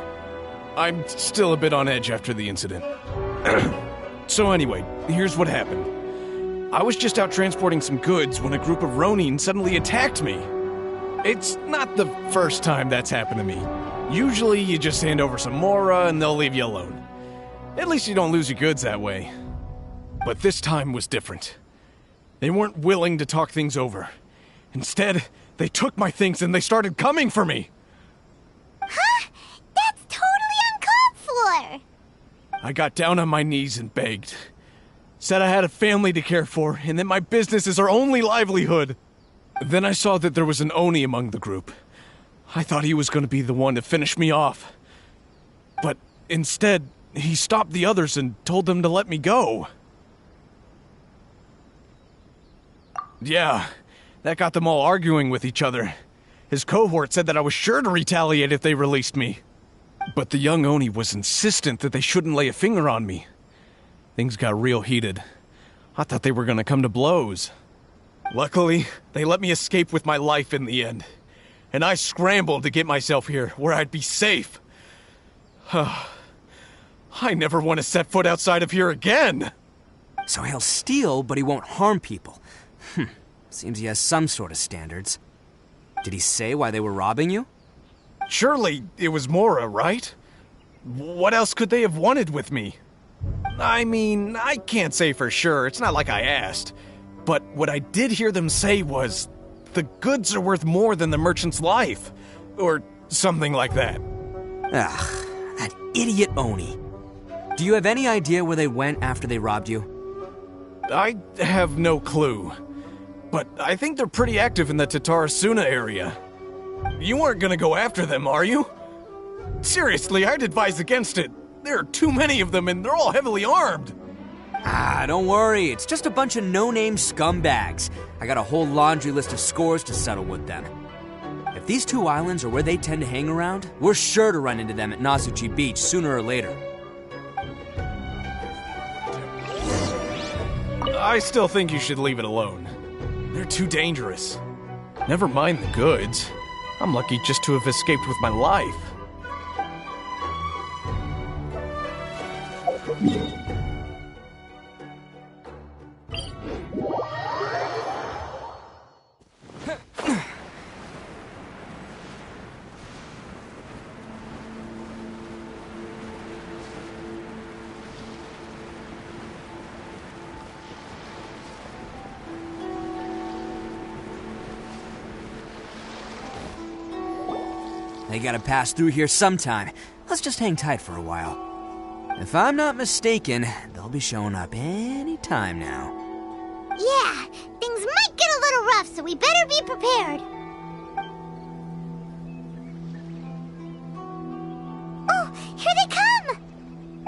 I'm still a bit on edge after the incident. So anyway, here's what happened. I was just out transporting some goods when a group of Ronin suddenly attacked me. It's not the first time that's happened to me. Usually you just hand over some mora and they'll leave you alone. At least you don't lose your goods that way. But this time was different. They weren't willing to talk things over. Instead, they took my things and they started coming for me. Huh? That's totally uncalled for! I got down on my knees and begged. Said I had a family to care for and that my business is our only livelihood. Then I saw that there was an Oni among the group. I thought he was going to be the one to finish me off. But instead, he stopped the others and told them to let me go. Yeah, that got them all arguing with each other. His cohort said that I was sure to retaliate if they released me. But the young Oni was insistent that they shouldn't lay a finger on me. Things got real heated. I thought they were gonna come to blows. Luckily, they let me escape with my life in the end. And I scrambled to get myself here, where I'd be safe. I never want to set foot outside of here again! So he'll steal, but he won't harm people. Seems he has some sort of standards. Did he say why they were robbing you? Surely it was Mora, right? What else could they have wanted with me? I mean, I can't say for sure, it's not like I asked. But what I did hear them say was, the goods are worth more than the merchant's life. Or something like that. Ugh, that idiot Oni. Do you have any idea where they went after they robbed you? I have no clue. But I think they're pretty active in the Tatarasuna area. You aren't gonna go after them, are you? Seriously, I'd advise against it. There are too many of them and they're all heavily armed. Don't worry. It's just a bunch of no-name scumbags. I got a whole laundry list of scores to settle with them. If these two islands are where they tend to hang around, we're sure to run into them at Nasuchi Beach sooner or later. I still think you should leave it alone. They're too dangerous. Never mind the goods. I'm lucky just to have escaped with my life. They gotta pass through here sometime. Let's just hang tight for a while. If I'm not mistaken, they'll be showing up any time now. Yeah, things might get a little rough, so we better be prepared. Oh, here they come!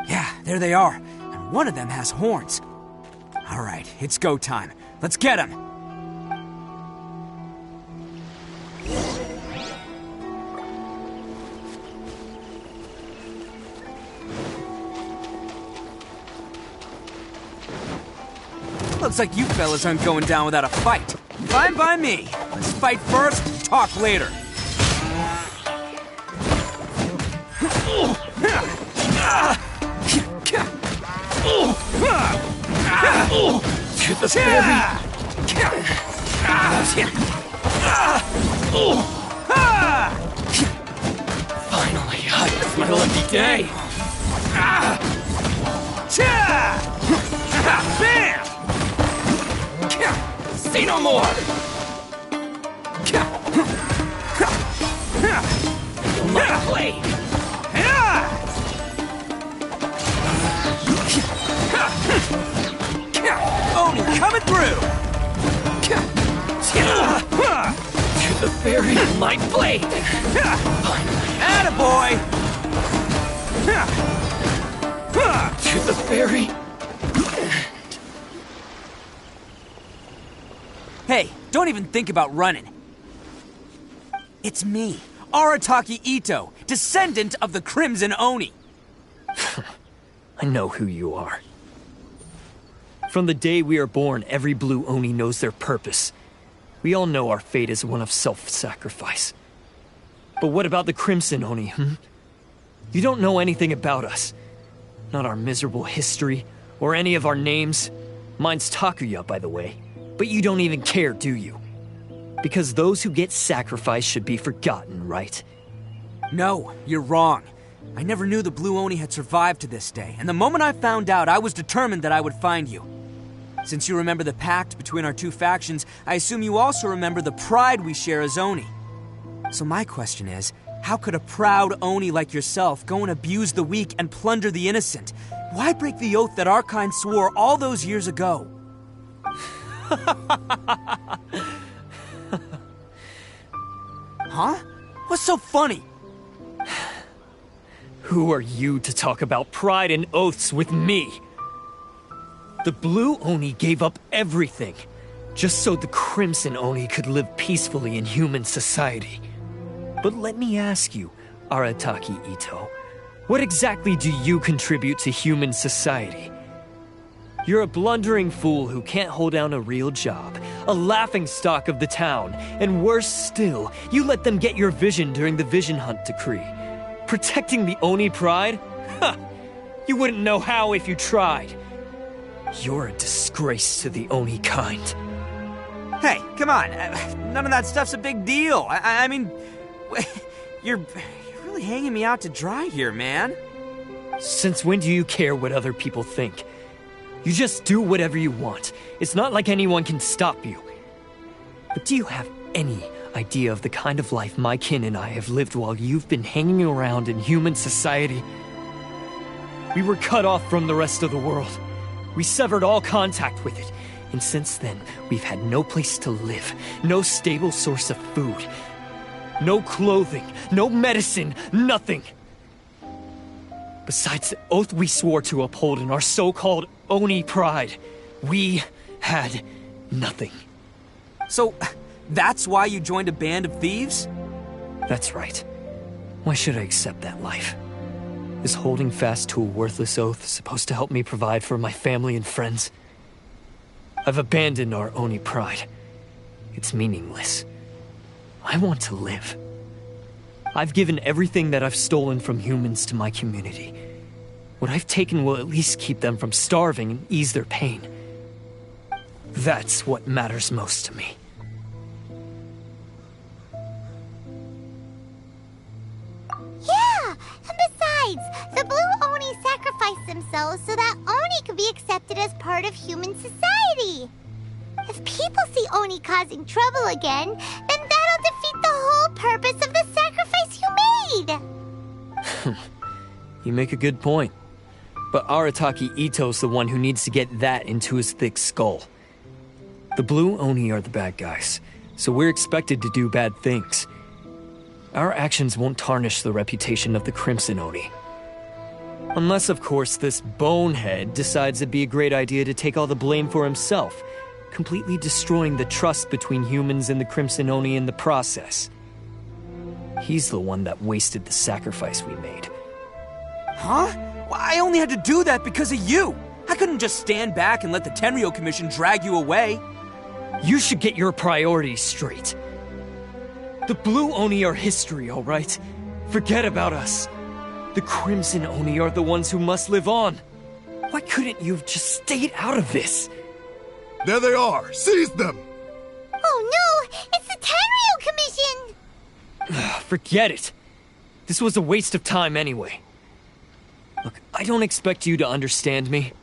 Yeah, there they are. And one of them has horns. All right, it's go time. Let's get him! Looks like you fellas aren't going down without a fight. Fine by me. Let's fight first, talk later. To the ferry. Finally, it's my lucky day. Bam! Say no more! My blade! Oni coming through! To the ferry, my blade! Finally. Attaboy! To the ferry. Hey, don't even think about running. It's me, Arataki Itto, descendant of the Crimson Oni. I know who you are. From the day we are born, every blue Oni knows their purpose. We all know our fate is one of self-sacrifice. But what about the Crimson Oni, You don't know anything about us. Not our miserable history, or any of our names. Mine's Takuya, by the way. But you don't even care, do you? Because those who get sacrificed should be forgotten, right? No, you're wrong. I never knew the Blue Oni had survived to this day, and the moment I found out, I was determined that I would find you. Since you remember the pact between our two factions, I assume you also remember the pride we share as Oni. So my question is, how could a proud Oni like yourself go and abuse the weak and plunder the innocent? Why break the oath that our kind swore all those years ago? Huh? What's so funny? Who are you to talk about pride and oaths with me? The Blue Oni gave up everything, just so the Crimson Oni could live peacefully in human society. But let me ask you, Arataki Itto, what exactly do you contribute to human society? You're a blundering fool who can't hold down a real job, a laughingstock of the town, and worse still, you let them get your vision during the Vision Hunt decree. Protecting the Oni pride? Ha! You wouldn't know how if you tried. You're a disgrace to the Oni kind. Hey, come on. None of that stuff's a big deal. I mean, you're really hanging me out to dry here, man. Since when do you care what other people think? You just do whatever you want. It's not like anyone can stop you. But do you have any idea of the kind of life my kin and I have lived while you've been hanging around in human society? We were cut off from the rest of the world. We severed all contact with it. And since then, we've had no place to live, no stable source of food, no clothing, no medicine, nothing. Besides the oath we swore to uphold in our so-called Oni pride, we had nothing. So, that's why you joined a band of thieves? That's right. Why should I accept that life? Is holding fast to a worthless oath supposed to help me provide for my family and friends? I've abandoned our Oni pride. It's meaningless. I want to live. I've given everything that I've stolen from humans to my community. What I've taken will at least keep them from starving and ease their pain. That's what matters most to me. Yeah, and besides, the Blue Oni sacrificed themselves so that Oni could be accepted as part of human society. If people see Oni causing trouble again, then that'll defeat the whole purpose of the sacrifice you made. You make a good point. But Arataki Itto's the one who needs to get that into his thick skull. The Blue Oni are the bad guys, so we're expected to do bad things. Our actions won't tarnish the reputation of the Crimson Oni. Unless, of course, this bonehead decides it'd be a great idea to take all the blame for himself, completely destroying the trust between humans and the Crimson Oni in the process. He's the one that wasted the sacrifice we made. Huh? Well, I only had to do that because of you. I couldn't just stand back and let the Tenryo Commission drag you away. You should get your priorities straight. The Blue Oni are history, all right? Forget about us. The Crimson Oni are the ones who must live on. Why couldn't you have just stayed out of this? There they are! Seize them! Oh no! It's the Tenryo Commission! Forget it. This was a waste of time anyway. Look, I don't expect you to understand me,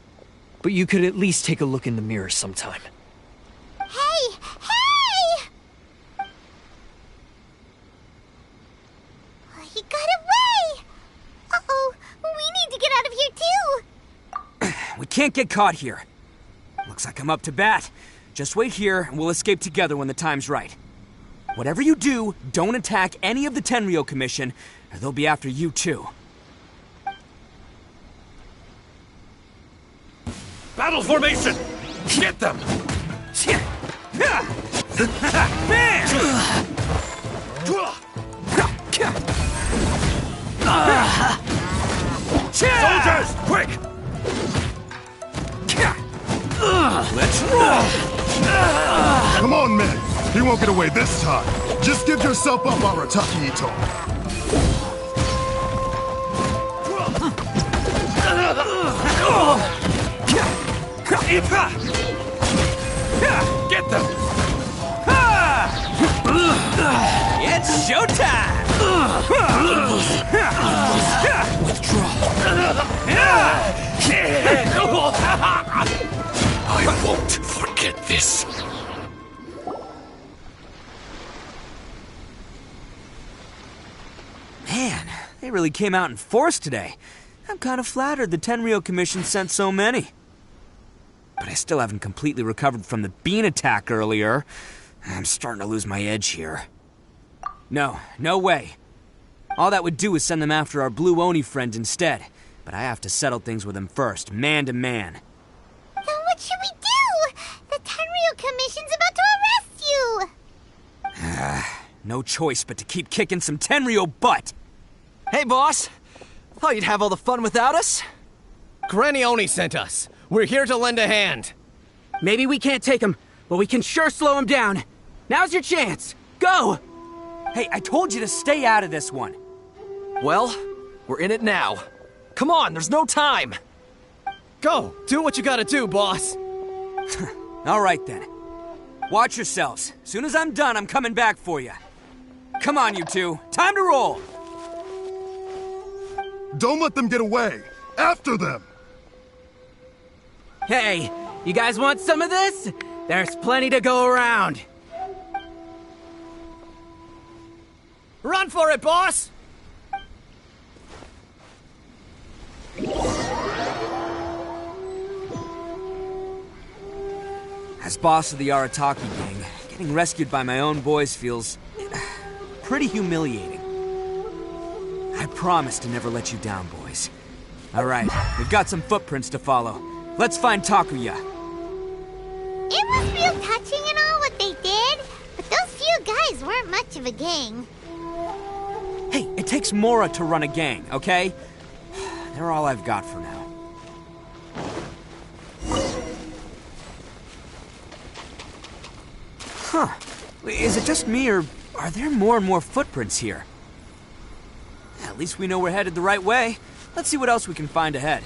but you could at least take a look in the mirror sometime. Hey! Hey! He got away! Uh-oh, we need to get out of here too! We can't get caught here. Looks like I'm up to bat. Just wait here and we'll escape together when the time's right. Whatever you do, don't attack any of the Tenryo Commission, or they'll be after you too. Battle formation! Get them! Soldiers, quick! Let's roll! Come on, men! He won't get away this time. Just give yourself up, Arataki Itto. Get them! It's showtime! I won't forget this. Man, they really came out in force today. I'm kind of flattered the Tenryo Commission sent so many. But I still haven't completely recovered from the bean attack earlier. I'm starting to lose my edge here. No way. All that would do is send them after our Blue Oni friend instead. But I have to settle things with him first, man to man. Then what should we do? The Tenryo Commission's about to arrest you! No choice but to keep kicking some Tenryo butt. Hey, boss. Thought you'd have all the fun without us? Granny Oni sent us. We're here to lend a hand. Maybe we can't take him, but we can sure slow him down. Now's your chance. Go! Hey, I told you to stay out of this one. Well, we're in it now. Come on, there's no time. Go, do what you gotta do, boss. All right then. Watch yourselves. Soon as I'm done, I'm coming back for you. Come on, you two. Time to roll. Don't let them get away. After them. Hey, you guys want some of this? There's plenty to go around. Run for it, boss! As boss of the Arataki gang, getting rescued by my own boys feels pretty humiliating. I promise to never let you down, boys. All right, we've got some footprints to follow. Let's find Takuya. It was real touching and all what they did, but those few guys weren't much of a gang. Hey, it takes Mora to run a gang, okay? They're all I've got for now. Huh. Is it just me, or are there more and more footprints here? At least we know we're headed the right way. Let's see what else we can find ahead.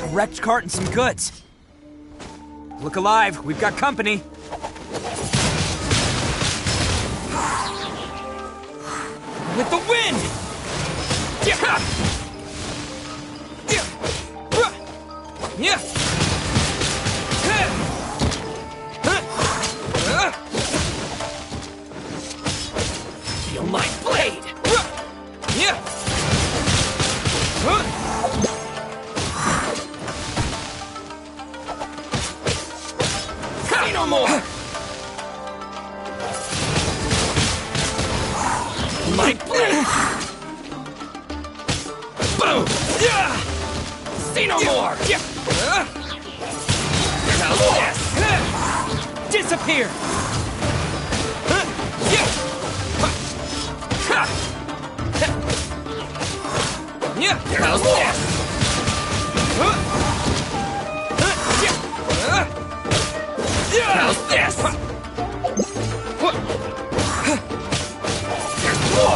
A wrecked cart and some goods. Look alive, we've got company. With the wind! Feel my blade! Say no more! My blade! Boom! Say no more! How's this? Disappear! How's this? How's this? There's more!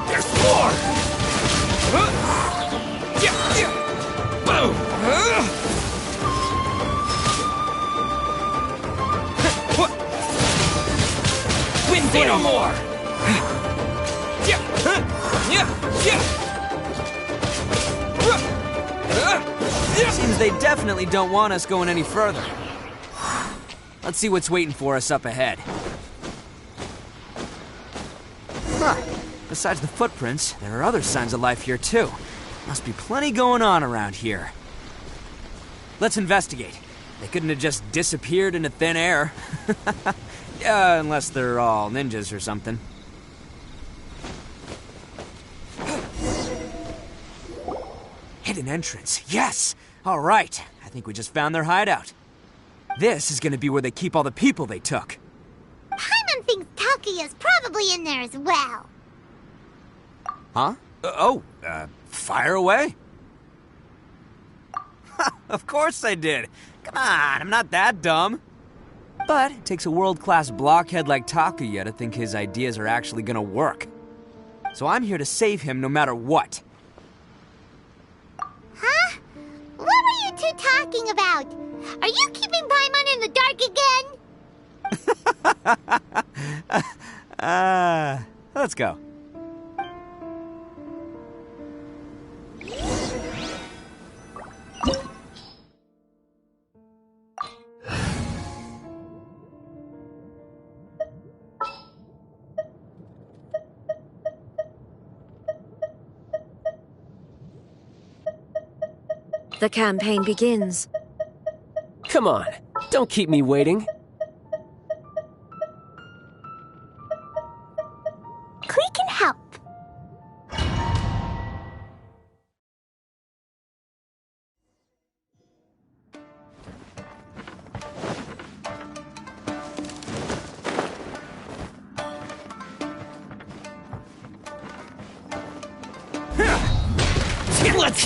There's more! Boom! Wind blade! No more! Seems they definitely don't want us going any further. Let's see what's waiting for us up ahead. besides the footprints, there are other signs of life here too. Must be plenty going on around here. Let's investigate. They couldn't have just disappeared into thin air. Yeah, unless they're all ninjas or something. Hidden entrance, yes! All right, I think we just found their hideout. This is gonna be where they keep all the people they took. Paimon thinks Taki is probably in there as well. Huh? Fire away? Of course I did. Come on, I'm not that dumb. But it takes a world-class blockhead like Takuya to think his ideas are actually gonna work. So I'm here to save him no matter what. Huh? What were you two talking about? Are you keeping Paimon in the dark again? Let's go. The campaign begins. Come on, don't keep me waiting. We can help. Let's...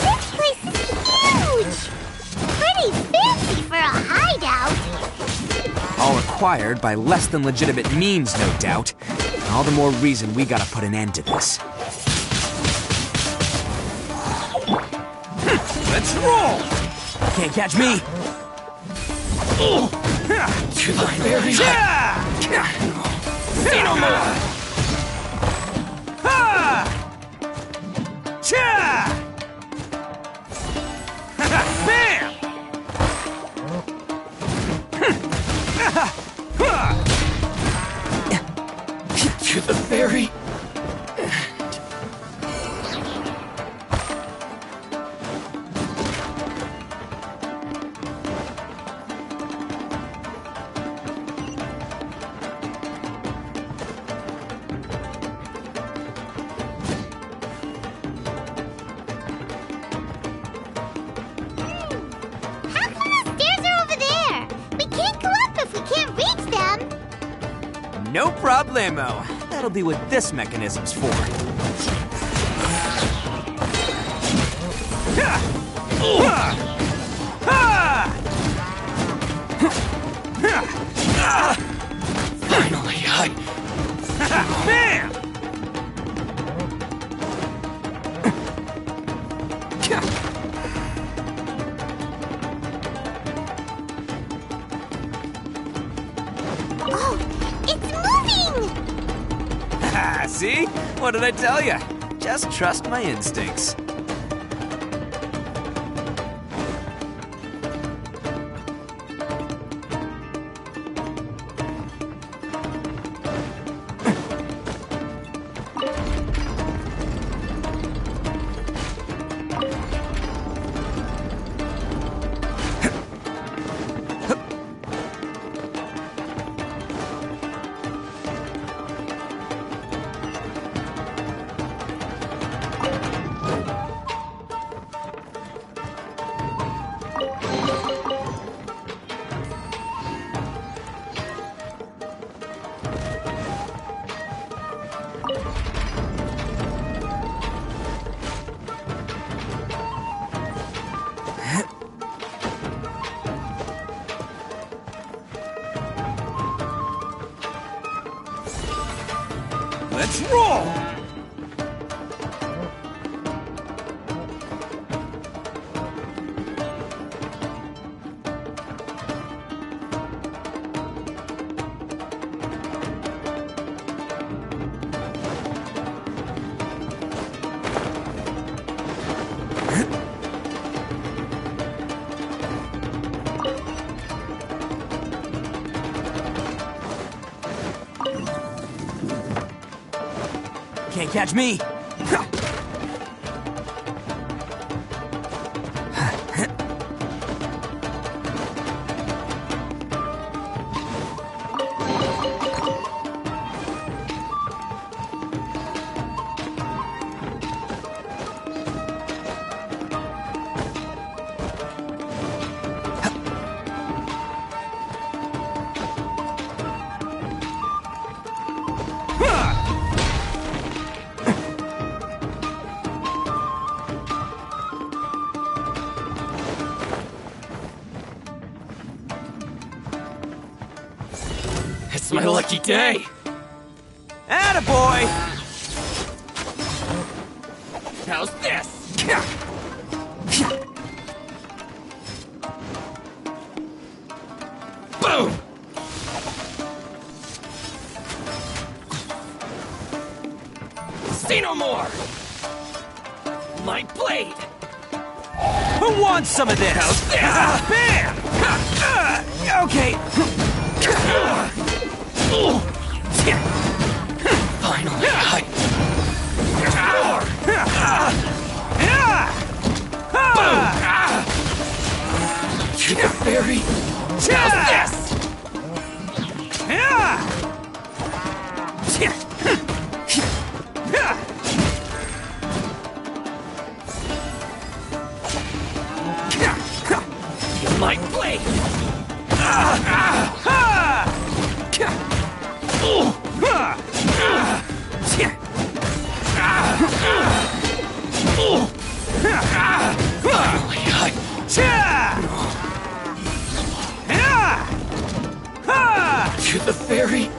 This place is huge! Pretty fancy for a hideout. All acquired by less than legitimate means, no doubt. All the more reason we gotta put an end to this. Let's roll! Can't catch me! To the very... Say no more! Bam! To the very... No problemo. That'll be what this mechanism's for. Finally, Bam! See? What did I tell you? Just trust my instincts. Let's roll! Can't catch me! It's my lucky day! Attaboy! How's this? Boom! Say no more! My blade! Who wants some of this? How's this? Bam! Okay. Finally, to the fairy. How's this? My blade. To the fairy.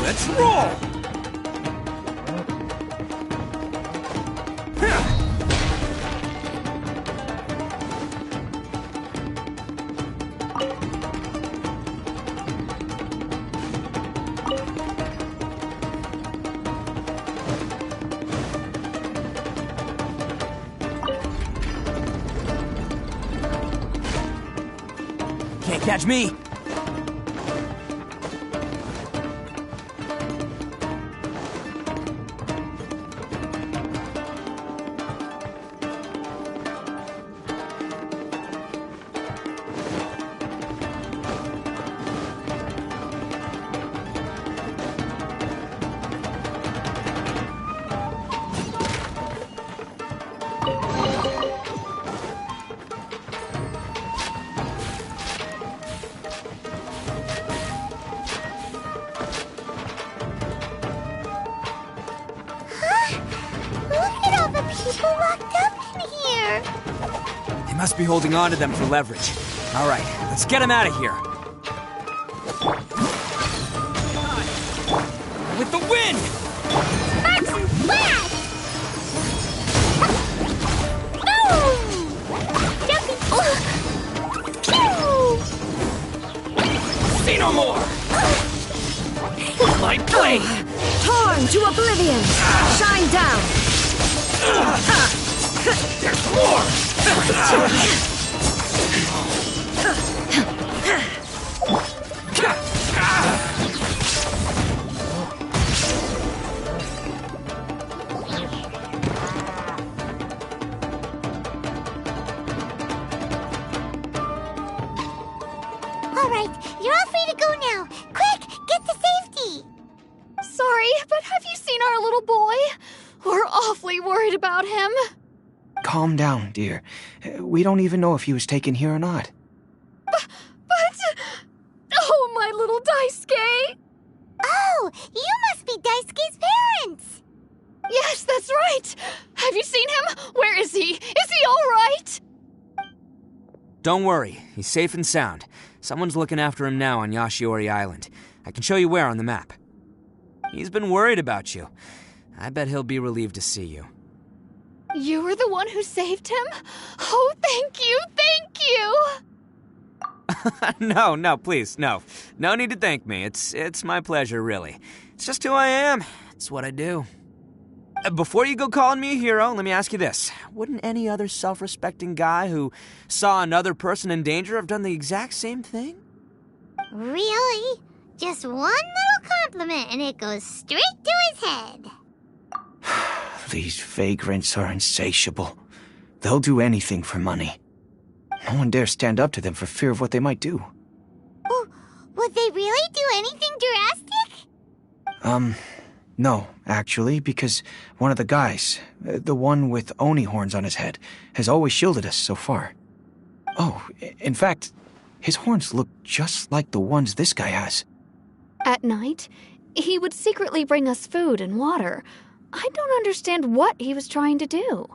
Let's roll! Can't catch me! People locked up in here. They must be holding on to them for leverage. All right, let's get them out of here. With the wind! Sparks and flash! Boom! Jumping. See no more! My blade! Torn to oblivion! Shine down! There's more! All right, you're all free to go now. Quick, get to safety. Sorry, but have you seen our little boy? We're awfully worried about him. Calm down, dear. We don't even know if he was taken here or not. But... Oh, my little Daisuke! Oh, you must be Daisuke's parents! Yes, that's right! Have you seen him? Where is he? Is he all right? Don't worry, he's safe and sound. Someone's looking after him now on Yashiori Island. I can show you where on the map. He's been worried about you. I bet he'll be relieved to see you. You were the one who saved him? Oh, thank you, thank you! No, please, no. No need to thank me. It's my pleasure, really. It's just who I am. It's what I do. Before you go calling me a hero, let me ask you this. Wouldn't any other self-respecting guy who saw another person in danger have done the exact same thing? Really? Just one little compliment and it goes straight to his head. These vagrants are insatiable. They'll do anything for money. No one dares stand up to them for fear of what they might do. Oh, would they really do anything drastic? No, actually, because one of the guys, the one with Oni horns on his head, has always shielded us so far. Oh, in fact, his horns look just like the ones this guy has. At night, he would secretly bring us food and water. I don't understand what he was trying to do.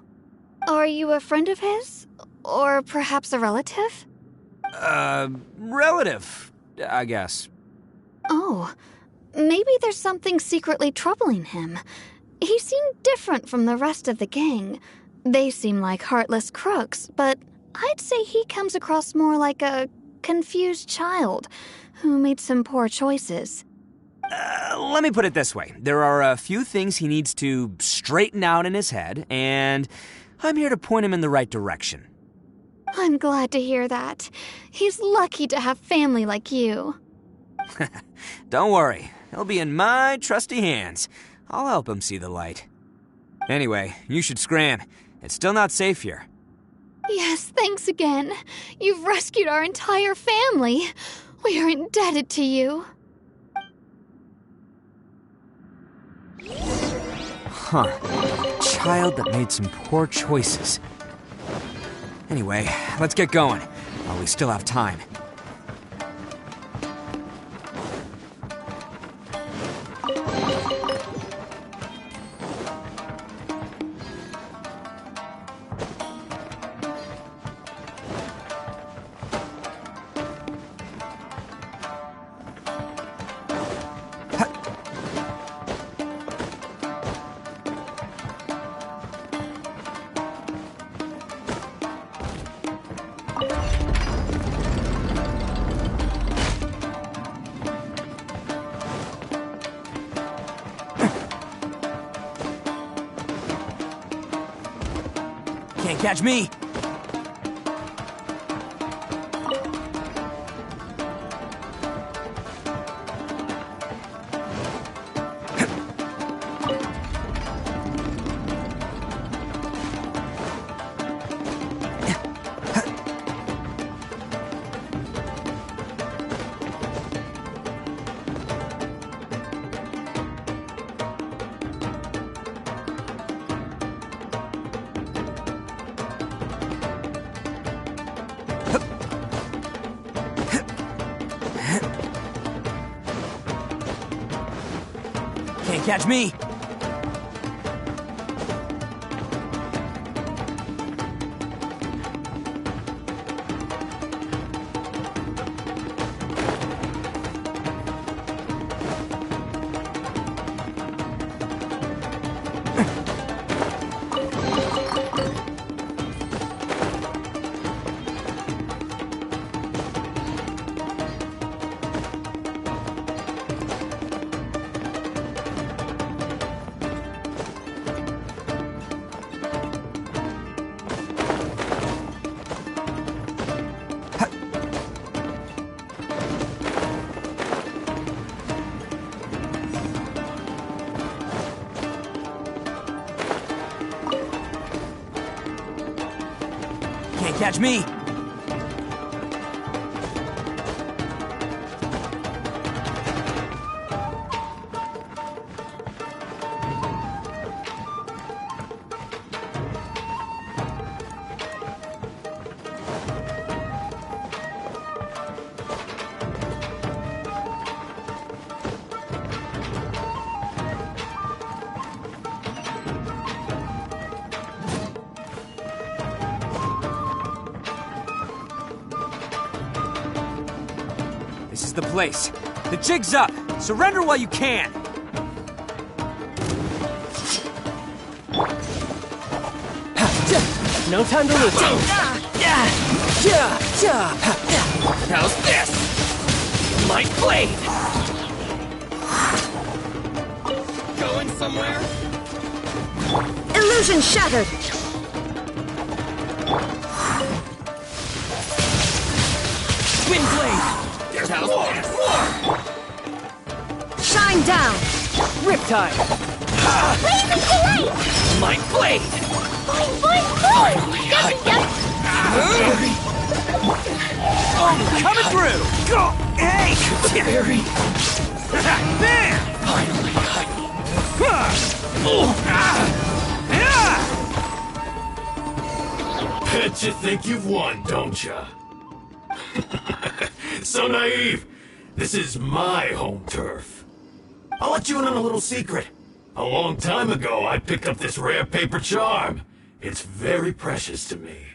Are you a friend of his? Or perhaps a relative? Relative, I guess. Oh, maybe there's something secretly troubling him. He seemed different from the rest of the gang. They seem like heartless crooks, but I'd say he comes across more like a confused child who made some poor choices. Let me put it this way. There are a few things he needs to straighten out in his head, and I'm here to point him in the right direction. I'm glad to hear that. He's lucky to have family like you. Don't worry. He'll be in my trusty hands. I'll help him see the light. Anyway, you should scram. It's still not safe here. Yes, thanks again. You've rescued our entire family. We are indebted to you. Huh. Child that made some poor choices. Anyway, let's get going, while we still have time. Can't catch me! Can't catch me! Can't catch me! This is the place. The jig's up. Surrender while you can. No time to lose. How's this? My blade! somewhere? Illusion shattered! Wind blade! Shine down! Riptide! Blazing delight! Light blade! Boing, boing, boing! Yep, yep. Oh, coming through! Go! Hey! Terry! There! Finally, Bet you think you've won, don't ya? So naive. This is my home turf. I'll let you in on a little secret. A long time ago, I picked up this rare paper charm. It's very precious to me.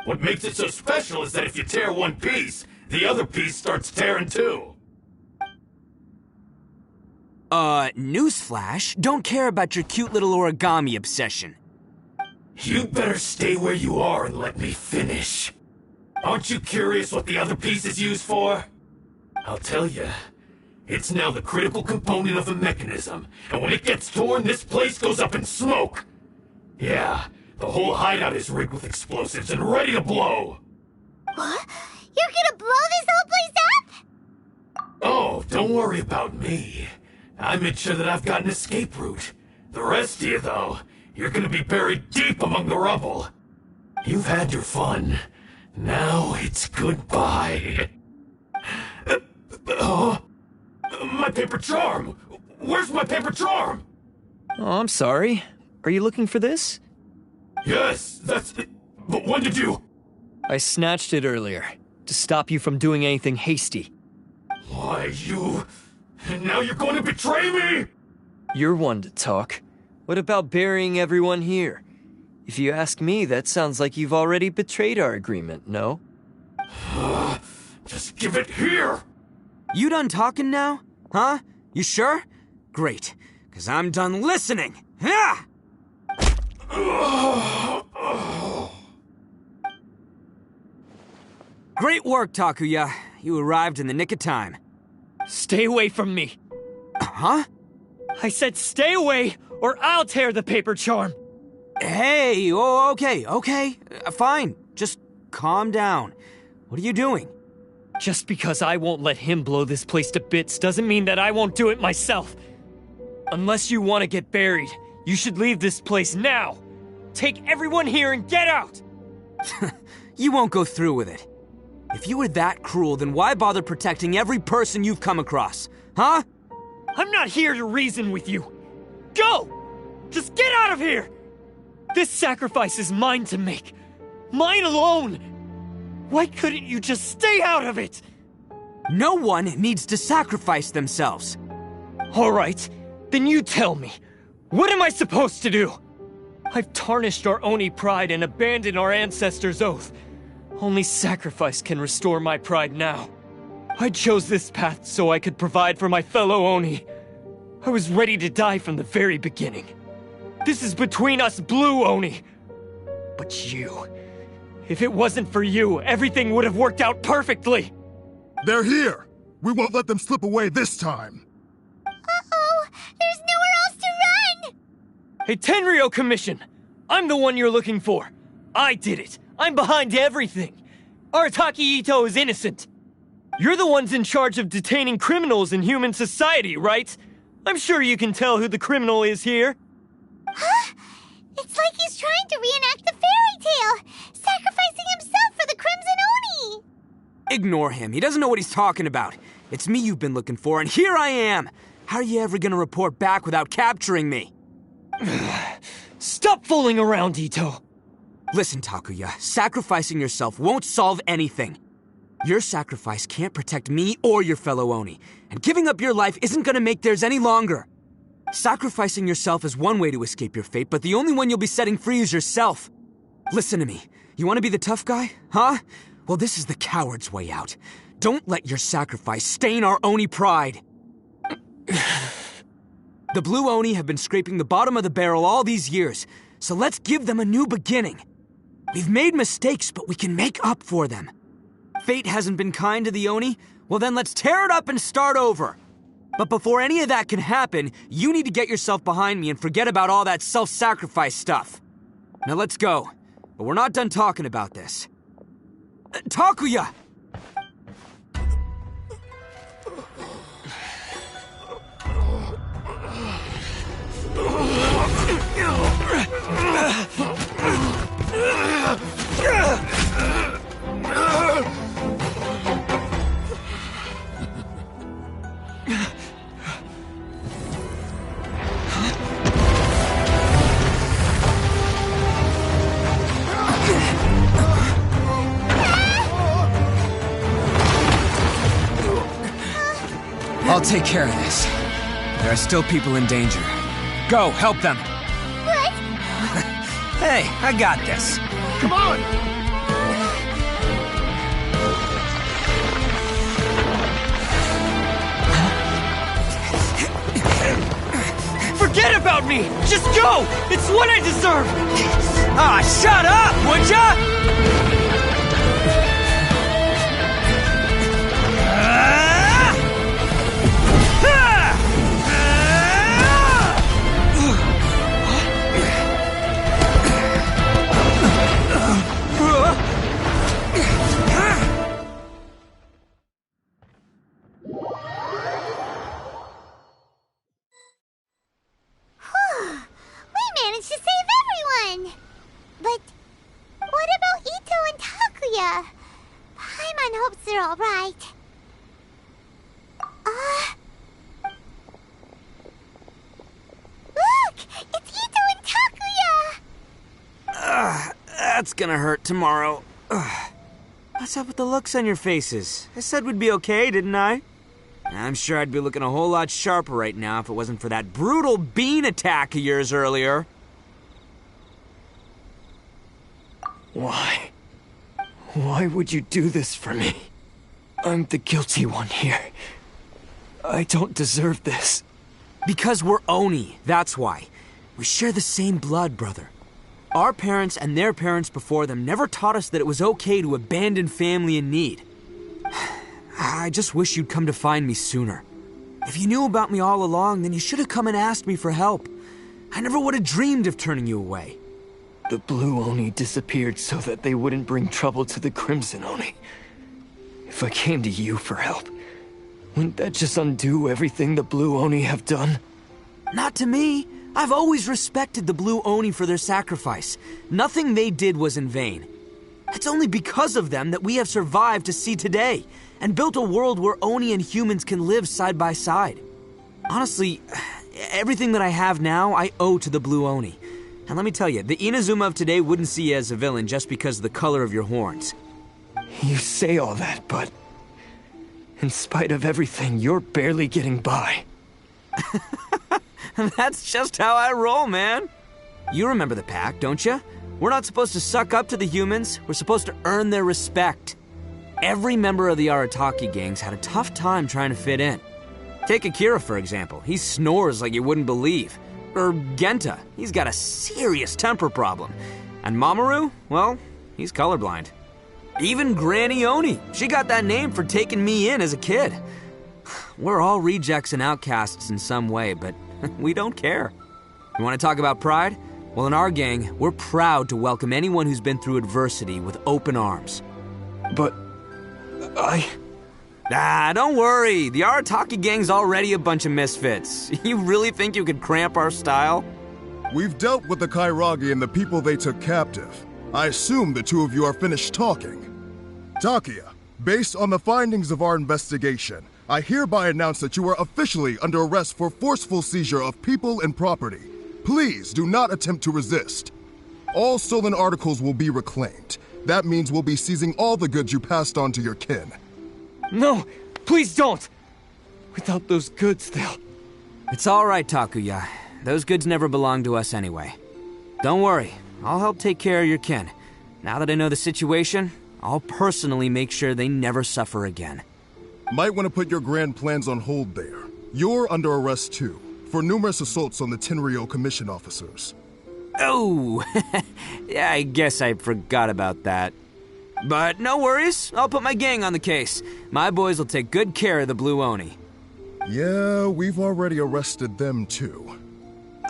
What makes it so special is that if you tear one piece, the other piece starts tearing too. Newsflash, don't care about your cute little origami obsession. You'd better stay where you are and let me finish. Aren't you curious what the other piece is used for? I'll tell you. It's now the critical component of the mechanism, and when it gets torn, this place goes up in smoke. Yeah, the whole hideout is rigged with explosives and ready to blow. What? You're gonna blow this whole place up? Oh, don't worry about me. I made sure that I've got an escape route. The rest of you, though, you're gonna be buried deep among the rubble. You've had your fun. Now it's goodbye. My paper charm! Where's my paper charm? Oh, I'm sorry. Are you looking for this? Yes, that's it. But when did you... I snatched it earlier, to stop you from doing anything hasty. Why, you... And now you're going to betray me? You're one to talk. What about burying everyone here? If you ask me, that sounds like you've already betrayed our agreement, no? Just give it here! You done talking now? Huh? You sure? Great, because I'm done listening! Ha! Great work, Takuya. You arrived in the nick of time. Stay away from me. Huh? I said stay away, or I'll tear the paper charm. Hey, okay. Fine. Just calm down. What are you doing? Just because I won't let him blow this place to bits doesn't mean that I won't do it myself. Unless you want to get buried, you should leave this place now. Take everyone here and get out! You won't go through with it. If you were that cruel, then why bother protecting every person you've come across? Huh? I'm not here to reason with you. Go! Just get out of here! This sacrifice is mine to make. Mine alone! Why couldn't you just stay out of it? No one needs to sacrifice themselves. All right, then you tell me. What am I supposed to do? I've tarnished our Oni pride and abandoned our ancestors' oath. Only sacrifice can restore my pride now. I chose this path so I could provide for my fellow Oni. I was ready to die from the very beginning. This is between us Blue Oni. But you... If it wasn't for you, everything would have worked out perfectly! They're here! We won't let them slip away this time! Uh-oh! There's nowhere else to run! Hey, Tenryo Commission! I'm the one you're looking for. I did it. I'm behind everything. Arataki Itto is innocent. You're the ones in charge of detaining criminals in human society, right? I'm sure you can tell who the criminal is here. Huh? It's like he's trying to reenact the fairy tale, sacrificing himself for the Crimson Oni! Ignore him. He doesn't know what he's talking about. It's me you've been looking for, and here I am! How are you ever gonna report back without capturing me? Stop fooling around, Itto! Listen, Takuya, sacrificing yourself won't solve anything. Your sacrifice can't protect me or your fellow Oni, and giving up your life isn't gonna make theirs any longer. Sacrificing yourself is one way to escape your fate, but the only one you'll be setting free is yourself. Listen to me. You want to be the tough guy? Huh? Well, this is the coward's way out. Don't let your sacrifice stain our Oni pride. The Blue Oni have been scraping the bottom of the barrel all these years, so let's give them a new beginning. We've made mistakes, but we can make up for them. Fate hasn't been kind to the Oni? Well then let's tear it up and start over. But before any of that can happen, you need to get yourself behind me and forget about all that self-sacrifice stuff. Now let's go. But we're not done talking about this. Takuya! I'll take care of this. There are still people in danger. Go, help them. What? Hey, I got this. Come on! Forget about me! Just go! It's what I deserve! Ah, shut up, would ya? We managed to save everyone! But what about Itto and Takuya? Paimon hopes they're alright. Look! It's Itto and Takuya! That's gonna hurt tomorrow. What's up with the looks on your faces? I said we'd be okay, didn't I? I'm sure I'd be looking a whole lot sharper right now if it wasn't for that brutal bean attack of yours earlier. Why? Why would you do this for me? I'm the guilty one here. I don't deserve this. Because we're Oni, that's why. We share the same blood, brother. Our parents and their parents before them never taught us that it was okay to abandon family in need. I just wish you'd come to find me sooner. If you knew about me all along, then you should have come and asked me for help. I never would have dreamed of turning you away. The Blue Oni disappeared so that they wouldn't bring trouble to the Crimson Oni. If I came to you for help, wouldn't that just undo everything the Blue Oni have done? Not to me. I've always respected the Blue Oni for their sacrifice. Nothing they did was in vain. It's only because of them that we have survived to see today, and built a world where Oni and humans can live side by side. Honestly, everything that I have now, I owe to the Blue Oni. And let me tell you, the Inazuma of today wouldn't see you as a villain just because of the color of your horns. You say all that, but in spite of everything, you're barely getting by. That's just how I roll, man. You remember the pact, don't you? We're not supposed to suck up to the humans. We're supposed to earn their respect. Every member of the Arataki gangs had a tough time trying to fit in. Take Akira, for example. He snores like you wouldn't believe. Or Genta. He's got a serious temper problem. And Mamoru, well, he's colorblind. Even Granny Oni. She got that name for taking me in as a kid. We're all rejects and outcasts in some way, but we don't care. You want to talk about pride? Well, in our gang, we're proud to welcome anyone who's been through adversity with open arms. But don't worry. The Arataki gang's already a bunch of misfits. You really think you could cramp our style? We've dealt with the Kairagi and the people they took captive. I assume the two of you are finished talking. Takuya, based on the findings of our investigation, I hereby announce that you are officially under arrest for forceful seizure of people and property. Please do not attempt to resist. All stolen articles will be reclaimed. That means we'll be seizing all the goods you passed on to your kin. No, please don't! Without those goods, they'll... It's all right, Takuya. Those goods never belonged to us anyway. Don't worry, I'll help take care of your kin. Now that I know the situation, I'll personally make sure they never suffer again. Might want to put your grand plans on hold there. You're under arrest too, for numerous assaults on the Tenryou Commission officers. Oh, yeah, I guess I forgot about that. But no worries, I'll put my gang on the case. My boys will take good care of the Blue Oni. Yeah, we've already arrested them too.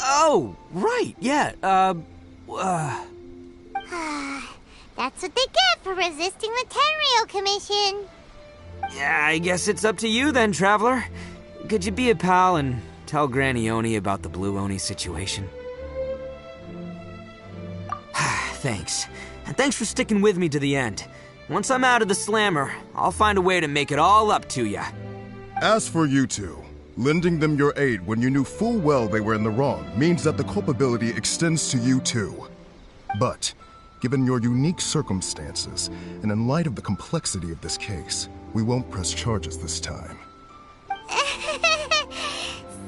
Oh, right, yeah, That's what they get for resisting the Tenryo Commission. Yeah, I guess it's up to you then, Traveler. Could you be a pal and tell Granny Oni about the Blue Oni situation? Thanks. And thanks for sticking with me to the end. Once I'm out of the slammer, I'll find a way to make it all up to ya. As for you two, lending them your aid when you knew full well they were in the wrong means that the culpability extends to you too. But, given your unique circumstances, and in light of the complexity of this case, we won't press charges this time.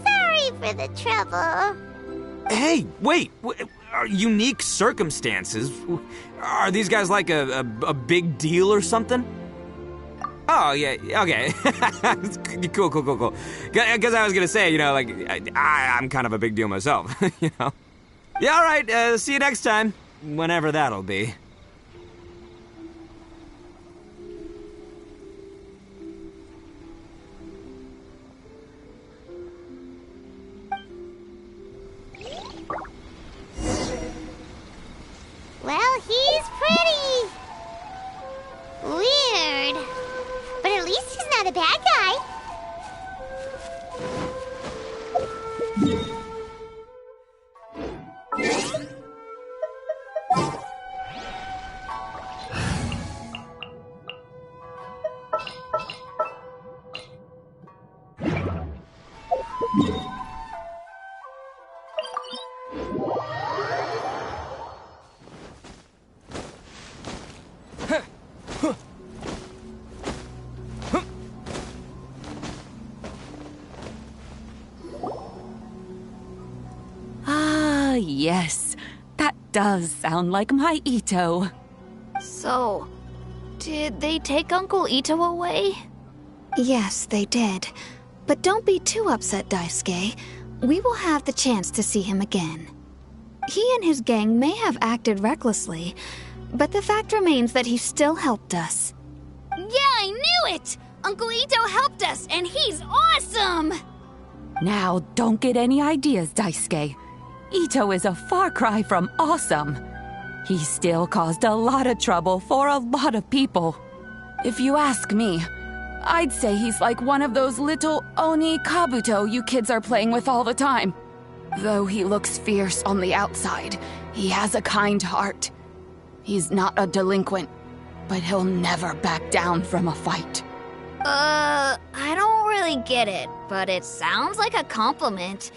Sorry for the trouble. Hey, wait! Unique circumstances? Are these guys like a big deal or something? Oh, yeah, okay. Cool. Because I was gonna say, you know, like, I'm kind of a big deal myself, you know? Yeah, alright, see you next time. Whenever that'll be. Well, he's pretty. Weird. But at least he's not a bad guy. Yes, that does sound like my Itto. So, did they take Uncle Itto away? Yes, they did. But don't be too upset, Daisuke. We will have the chance to see him again. He and his gang may have acted recklessly, but the fact remains that he still helped us. Yeah, I knew it! Uncle Itto helped us, and he's awesome! Now, don't get any ideas, Daisuke. Itto is a far cry from awesome. He still caused a lot of trouble for a lot of people. If you ask me, I'd say he's like one of those little Oni Kabuto you kids are playing with all the time. Though he looks fierce on the outside, he has a kind heart. He's not a delinquent, but he'll never back down from a fight. I don't really get it, but it sounds like a compliment.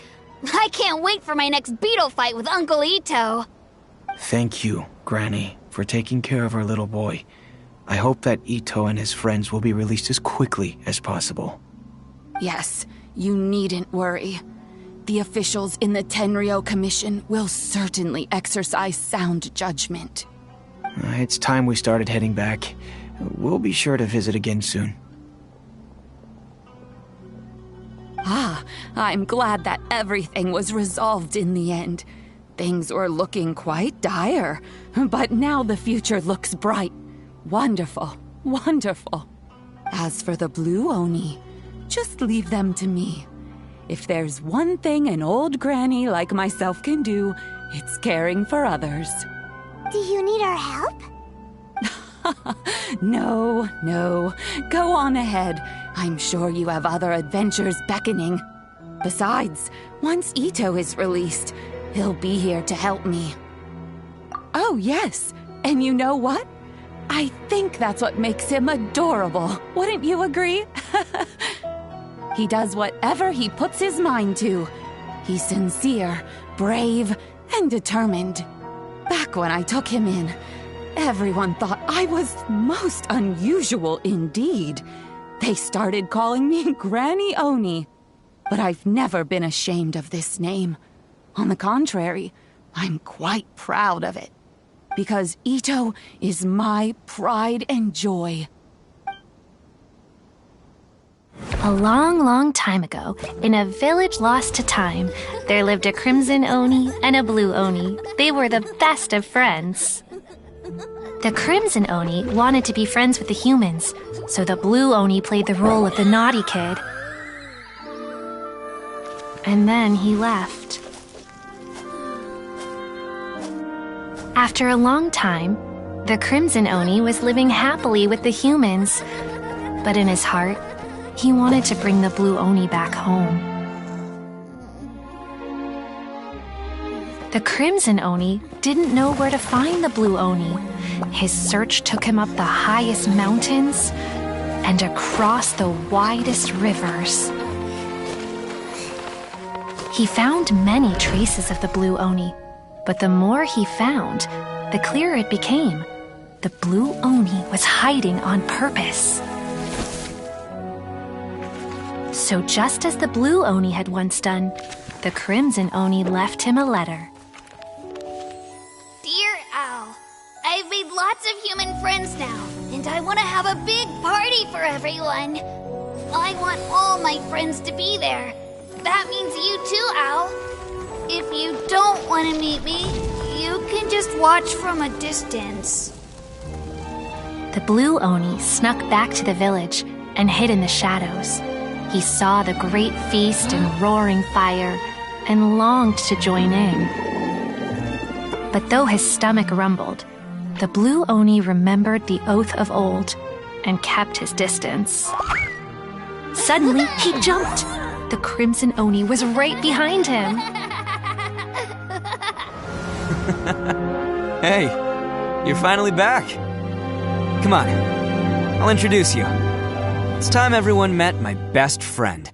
I can't wait for my next beetle fight with Uncle Itto. Thank you, Granny, for taking care of our little boy. I hope that Itto and his friends will be released as quickly as possible. Yes, you needn't worry. The officials in the Tenryo Commission will certainly exercise sound judgment. It's time we started heading back. We'll be sure to visit again soon. Ah, I'm glad that everything was resolved in the end. Things were looking quite dire, but now the future looks bright. Wonderful, wonderful. As for the Blue Oni, just leave them to me. If there's one thing an old granny like myself can do, it's caring for others. Do you need our help? No. Go on ahead. I'm sure you have other adventures beckoning. Besides, once Itto is released, he'll be here to help me. Oh, yes. And you know what? I think that's what makes him adorable. Wouldn't you agree? He does whatever he puts his mind to. He's sincere, brave, and determined. Back when I took him in, everyone thought I was most unusual indeed. They started calling me Granny Oni. But I've never been ashamed of this name. On the contrary, I'm quite proud of it. Because Itto is my pride and joy. A long, long time ago, in a village lost to time, there lived a Crimson Oni and a Blue Oni. They were the best of friends. The Crimson Oni wanted to be friends with the humans, so the Blue Oni played the role of the naughty kid. and then he left. After a long time, the Crimson Oni was living happily with the humans, but in his heart, he wanted to bring the Blue Oni back home. The Crimson Oni didn't know where to find the Blue Oni. His search took him up the highest mountains and across the widest rivers. He found many traces of the Blue Oni, but the more he found, the clearer it became. The Blue Oni was hiding on purpose. So just as the Blue Oni had once done, the Crimson Oni left him a letter. Dear Owl, I've made lots of human friends now, and I want to have a big party for everyone. I want all my friends to be there. That means you too, Owl. If you don't want to meet me, you can just watch from a distance. The Blue Oni snuck back to the village and hid in the shadows. He saw the great feast and roaring fire and longed to join in. But though his stomach rumbled, the Blue Oni remembered the oath of old and kept his distance. Suddenly, he jumped. The Crimson Oni was right behind him. Hey, you're finally back. Come on, I'll introduce you. It's time everyone met my best friend.